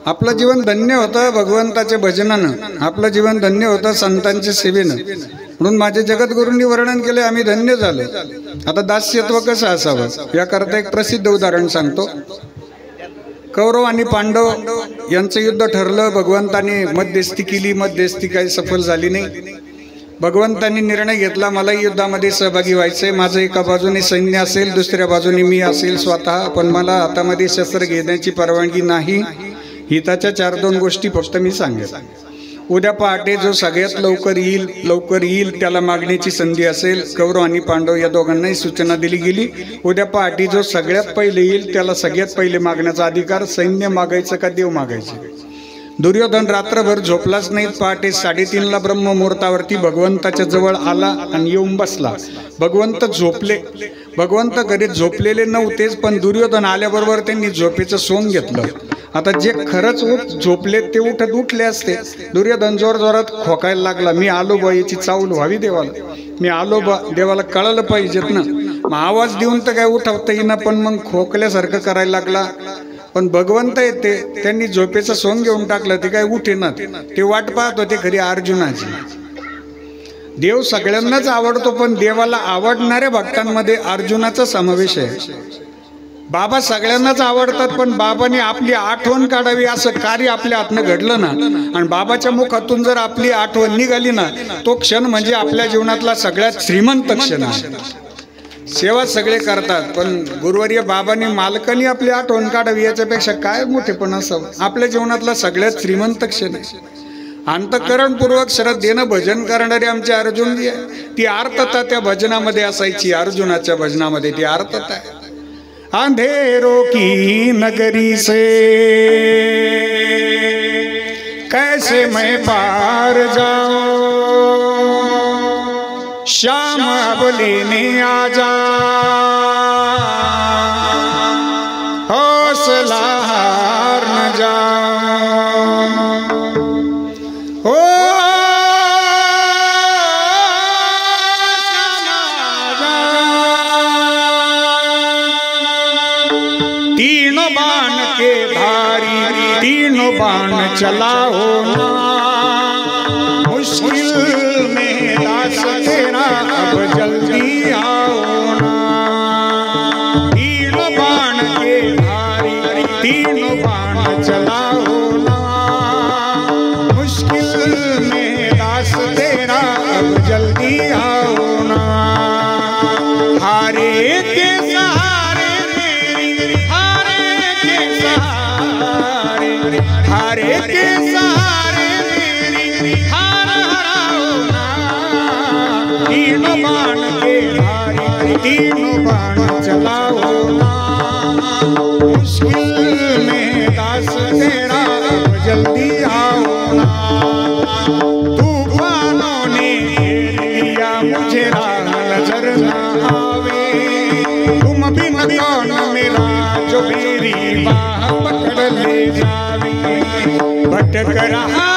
आपलं जीवन धन्य होतं भगवंताच्या भजनानं. आपलं जीवन धन्य होतं संतांच्या सेवेनं. म्हणून माझे जगद्गुरूंनी वर्णन केले, आम्ही धन्य झालो. आता दास्यत्व कसं असावं याकरता एक प्रसिद्ध उदाहरण सांगतो. कौरव आणि पांडव यांचं युद्ध ठरलं. भगवंताने मध्यस्थी केली. मध्यस्थी काही सफल झाली नाही. भगवंतांनी निर्णय घेतला, मलाही युद्धामध्ये सहभागी व्हायचंय. माझं एका बाजूने सैन्य असेल, दुसऱ्या बाजूने मी असेल स्वतः, पण मला हातामध्ये शस्त्र घेण्याची परवानगी नाही. हिताच्या 4-2 गोष्टी फक्त मी सांगेन. उद्या पहाटे जो सगळ्यात लवकर येईल त्याला मागण्याची संधी असेल. कौरव आणि पांडव या दोघांनाही सूचना दिली गेली. उद्या पहाटे जो सगळ्यात पहिले येईल त्याला सगळ्यात पहिले मागण्याचा अधिकार. सैन्य मागायचं का देव मागायचे? दुर्योधन रात्रभर झोपलाच नाही. पहाटे 3:30ला ब्रह्ममुहूर्तावरती भगवंताच्या जवळ आला आणि येऊन बसला. भगवंत झोपले. भगवंत घरी झोपलेले नव्हतेच, पण दुर्योधन आल्याबरोबर त्यांनी झोपेचं सोंग घेतलं. आता जे खरंच झोपले ते उठले असते. दुर्योधन जोरजोरात खोकायला लागला. मी आलो बा, याची चावल व्हावी देवाला, मी आलो बा, देवाला कळलं पाहिजेत ना. मग आवाज देऊन तर काय उठवता येईना, पण मग खोकल्यासारखं करायला लागला. पण भगवंत येते, त्यांनी झोपेचं सोंग घेऊन टाकलं. ते काय उठेना. ते वाट पाहत होते खरी अर्जुनाची. देव सगळ्यांनाच आवडतो, पण देवाला आवडणाऱ्या भक्तांमध्ये अर्जुनाचा समावेश आहे. बाबा सगळ्यांनाच आवडतात, पण बाबाने आपली आठवण काढावी असं कार्य आपल्या हातनं घडलं ना, आणि बाबाच्या मुखातून जर आपली आठवण निघाली ना, तो क्षण म्हणजे आपल्या जीवनातला सगळ्यात श्रीमंत क्षण आहे. सेवा सगळे करतात, पण गुरुवर्य बाबांनी मालकाने आपली आठवण काढावी याच्यापेक्षा काय मोठेपण असावं. आपल्या जीवनातला सगळ्यात श्रीमंत क्षण आहे. अंतःकरणपूर्वक श्रद्धेनं भजन करणारे आमचे अर्जुन जी आहे, ती आर्तता त्या भजनामध्ये असायची. अर्जुनाच्या भजनामध्ये ती आर्तता आहे. अंधेरों की नगरी से कैसे मैं पार जाऊं, श्याम अब लेने आजा, हौसला हार न जाऊं. ओ तीनों बाण के धारी, तीनों बाण चलाओ ना, मुश्किल में दास तेरा अब जल्दी आओ ना. तीनों बाण के धारी, तीनों बाण चलाओ ना, मुश्किल में दास तेरा अब जल्दी आओ ना. हारे के सहारे मेरी, हारे के सहारे, हारे के सहारे मेरी हार हराओ ना. तीनों बाण के धारी, तीनों बाण चलाओ ना, मुश्किल में दास तेरा अब जल्दी आओ ना. तूफानों ने लिया मुझे राह नजर न आवे, तुम बिन कौन मेरा जो मेरी बाह पकड़ ले जावे. भटक रहा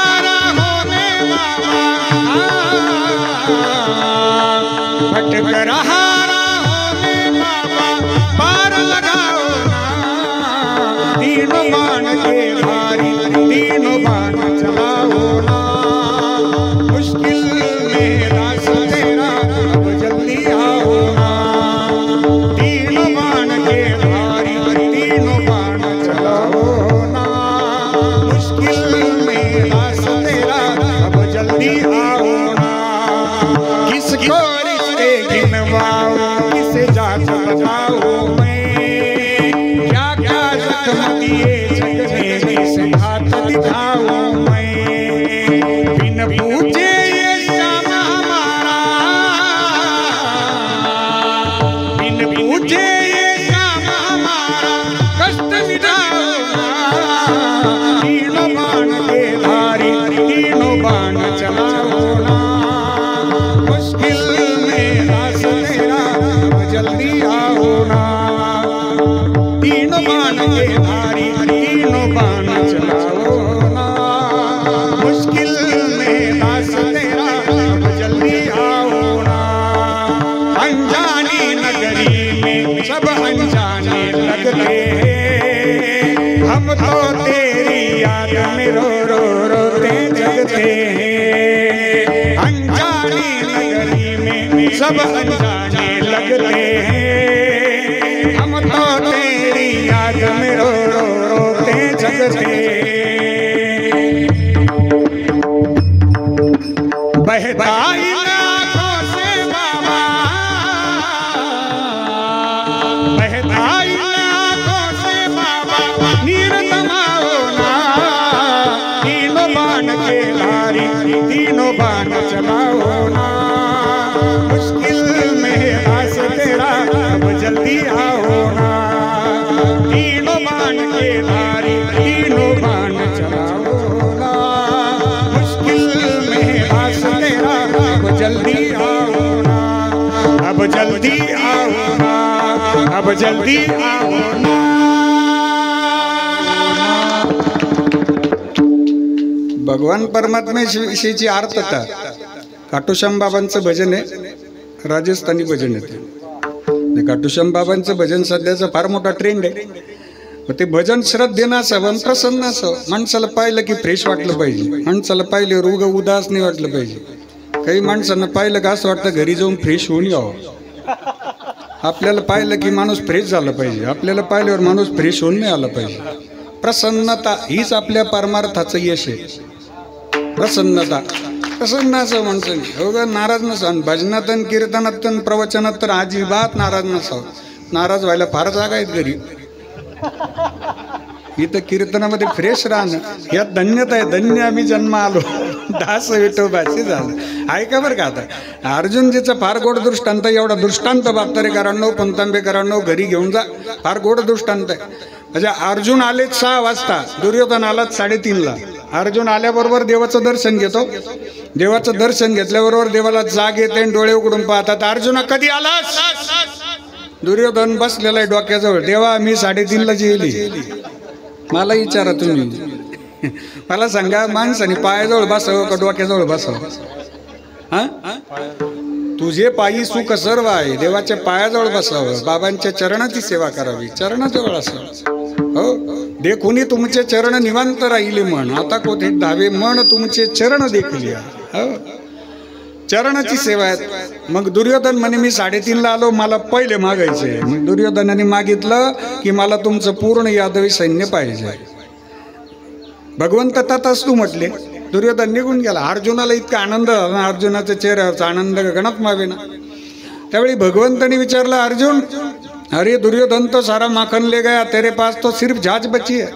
होने बाबा, भटक रहा होने बाबा, पार लगाओ ना. तीनों बाण के धारी, तीनों बाण चलाओ ना, मुश्किल में दास तेरा अब जल्दी आओ ना. तीनों बाण के धारी, तीनों बाण चलाओ ना, मुश्किल में दास तेरा अब जल्दी आओ ना. किसको रिश्ते गिनवाओ, किसे जात बताओ मैं, क्या क्या जख्म दिए जग में किसे हाथ दिखाओ मैं. बिन पूछे ये श्याम हमारा, बिन पूछे ये श्याम हमारा कष्ट मिटाओ ना. तीनों बाण के धारी, तीनों बाण चलाओ ना, मुश्किल में दास तेरा अब जल्दी आओ ना. तीनों बाण के धारी, तीनों बाण चलाओ ना, मुश्किल में दास तेरा अब जल्दी आओ ना. अनजानी नगरी में सब अनजाने लगते हैं, हम तो तेरी याद में रो रो रोते जगते हैं. अनजानी नगरी में सब अनजाने लगते हैं, हम तो तेरी याद में रो रो रोते जगते हैं. बहता आँखों से बाबा, बहता आँखों से बाबा नीर तमाओ ना. तीनों बाण के धारी, तीनों बाण चलाओ ना, मुश्किल में दास तेरा अब जल्दी आओ ना. तीनों बाण के धारी, तीनों बाण जल्दी आओ ना, अब जल्दी आओ ना। भगवान परमात्म्याविषयीची आर्तता काटूश्याम बाबांचं भजन आहे, राजस्थानी भजन आहे. काटूश्याम बाबांचं भजन सध्याचा फार मोठा ट्रेंड आहे. ते भजन श्रद्धेनं असावं, प्रसन्न असावं. माणसाला पाहिलं की फ्रेश वाटलं पाहिजे, माणसाला पाहिलं रोग उदास नाही वाटलं पाहिजे. काही माणसांना पाहिलं का असं वाटतं घरी जाऊन फ्रेश होऊन यावं. आपल्याला पाहिलं की माणूस फ्रेश झाला पाहिजे, आपल्याला पाहिल्यावर माणूस फ्रेश होऊन नाही आला पाहिजे. प्रसन्नता हीच आपल्या परमार्थाचं यश आहे. प्रसन्नता, प्रसन्न असं माणसाने हो, नाराज नसावं. भजनात कीर्तनात प्रवचनात तर अजिबात नाराज नसावं. नाराज व्हायला फार जागा आहेत घरी. इथं कीर्तनामध्ये फ्रेश राहणं यात धन्यता आहे. धन्य आम्ही जन्म आलो दास विठोबाशी झालं. ऐका बरं का, आता अर्जुनजीचा फार गोड दृष्टांत. एवढा दृष्टांत बाप्तारेकरांनो, पंतांबेकरांनो घरी घेऊन जा. फार गोड दृष्टांत आहे. म्हणजे अर्जुन आलेच 6 वाजता, दुर्योधन आलाच 3:30ला. अर्जुन आल्याबरोबर देवाचं दर्शन घेतो. देवाचं दर्शन घेतल्याबरोबर देवाला जाग येते आणि डोळे उघडून पाहतात. अर्जुना कधी आलास? दुर्योधन बसलेला आहे डोक्याजवळ. देवा मी 3:30ला जेवली. मला विचारा तुम्ही, मला सांगा माणसाने पायाजवळ बसावं का डोक्याजवळ बसावं? हा, तुझे पायी सुख सर्व आहे. देवाच्या पायाजवळ बसावं, बाबांच्या चरणाची सेवा करावी, चरणाजवळ असावं. हो, देखुनी तुमचे चरण निवांत राहिले म्हण, आता कोठे धावे मन तुमचे चरण देखील. हो, चरणाची सेवा आहे. मग दुर्योधन म्हणे मी 3:30ला आलो, मला पहिले मागायचे. मग दुर्योधनाने मागितलं की मला तुमचं पूर्ण यादवी सैन्य पाहिजे. भगवंत तथास्तु म्हटले. दुर्योधन निघून गेला. अर्जुनाला इतका आनंद झाला, अर्जुनाच्या चेहऱ्यावरचा आनंद गगनात मावेना. त्यावेळी भगवंतानी विचारलं, अर्जुन अरे दुर्योधन तो सारा माखन ले गया, तेरे पास तो सिर्फ झाज बची है.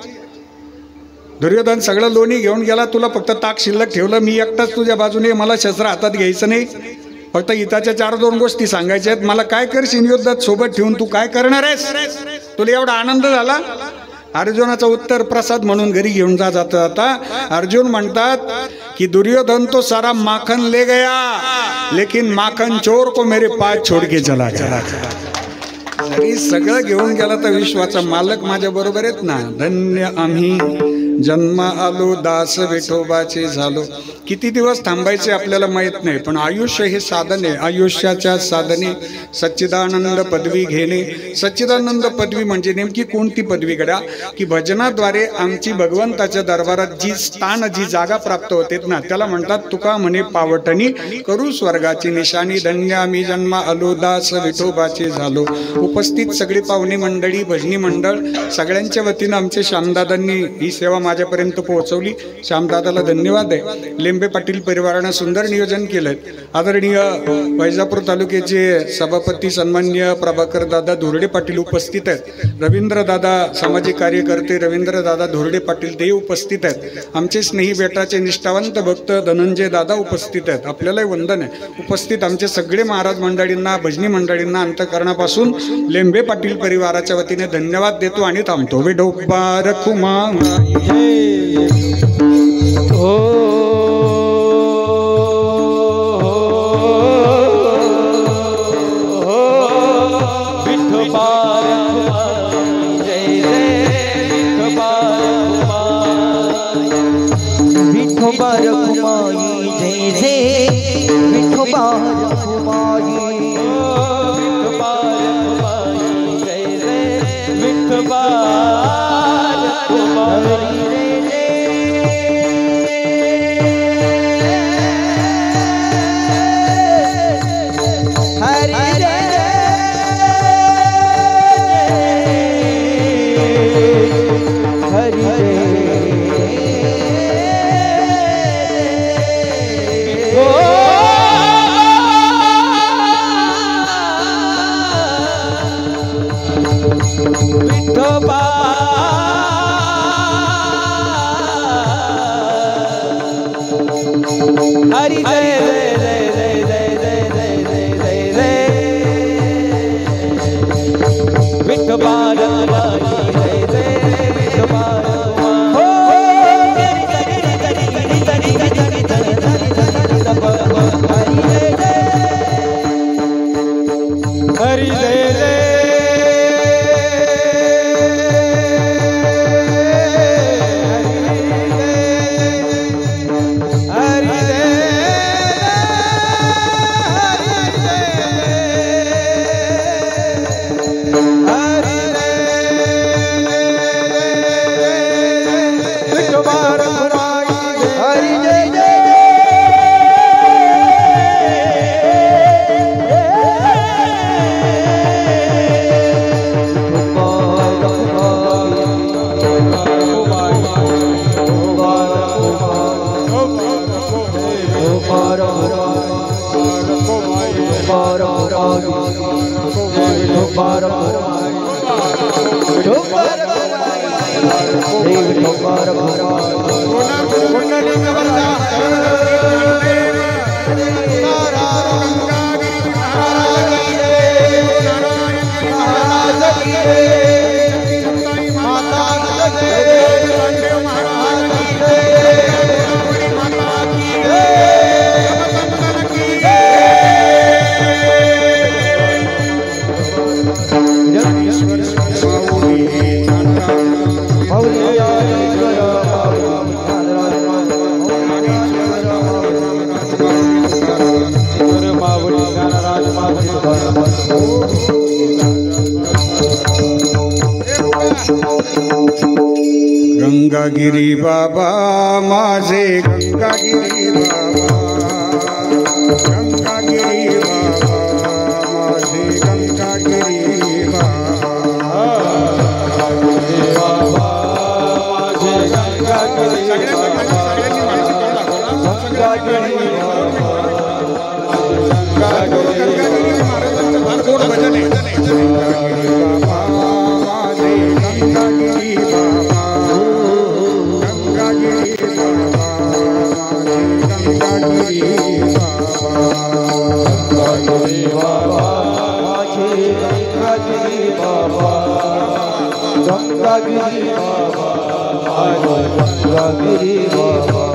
दुर्योधन सगळं लोणी घेऊन गेला, तुला फक्त ताक शिल्लक ठेवलं. मी एकटाच तुझ्या बाजूने, मला शस्त्र हातात घ्यायचं नाही, फक्त हिताच्या 4-2 गोष्टी सांगायच्या आहेत. मला काय करशील युद्धात सोबत ठेवून, तू काय करणार आहेस? तुला एवढा आनंद झाला? अर्जुनाचं उत्तर प्रसाद म्हणून घरी घेऊन जाता जाता अर्जुन म्हणतात की दुर्योधन तो सारा माखन ले गया, लेकिन माखन चोर को मेरे पास छोड़ के चला गया. जरी सगळं घेऊन गेला तर विश्वाचा मालक माझ्या बरोबर आहेत ना. धन्य आम्ही जन्म आलो, दास विठोबाचे झालो. किती दिवस थांबायचे आपल्याला माहीत नाही, पण आयुष्य हे साधन आहे. आयुष्याच्या साधने सच्चिदानंद पदवी घेणे. सच्चिदानंद पदवी म्हणजे नेमकी कोणती पदवी गड्या? की भजनाद्वारे आमची भगवंताच्या दरबारात जी स्थान, जी जागा प्राप्त होते ना, त्याला म्हणतात तुका म्हणे पावटणी करू स्वर्गाची निशाणी. धन्य आम्ही जन्म आलो, दास विठोबाचे झालो. उपस्थित सगळी पाहुणी मंडळी, भजनी मंडळ सगळ्यांच्या वतीनं आमचे श्यामदादांनी ही सेवा माझ्यापर्यंत पोहोचवली. श्यामदादाला धन्यवाद आहे. लेंबे पाटील परिवारानं सुंदर नियोजन केलं. आदरणीय वैजापूर तालुक्याचे सभापती सन्माननीय प्रभाकर दादा धुर्डे पाटील उपस्थित आहेत. रवींद्र दादा सामाजिक कार्यकर्ते रवींद्र दादा धुर्डे पाटील ते उपस्थित आहेत. आमचे स्नेही बेटाचे निष्ठावंत भक्त धनंजय दादा उपस्थित आहेत. आपल्यालाही वंदन आहे. उपस्थित आमचे सगळे महाराज मंडळींना, भजनी मंडळींना अंतःकरणापासून लेंबे पाटील परिवाराच्या वतीने धन्यवाद देतो आणि थांबतो. विठोबा रखुमा हो विठोबा जय जय विठोबा रखुमाई जय जय विठोबा रखुमाई विठोबा रखुमाई जय जय विठोबा रखुमाई. गंगागिरी बाबा माझे गंगागिरी बाबा गंगागिरी बाबा माझे गंगागिरी बाबा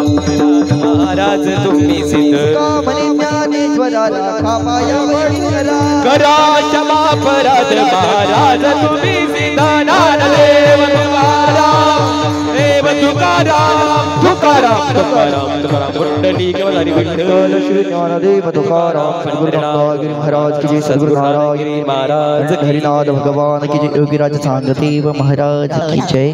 महाराज तुम्ही सिद्ध करा क्षमा अपराध महाराज तुम्ही सिद्ध ज्ञानदेव तुकाराम तुकाराम तुकाराम तुकाराम कुंडली केवलारी विठ्ठल श्री ज्ञानदेव तुकाराम सद्गुरु गंगागिरी महाराज की जय। सद्गुरु नारायण महाराज हरिनाथ भगवान की जय। योगीराज सांगदेव महाराज की जय।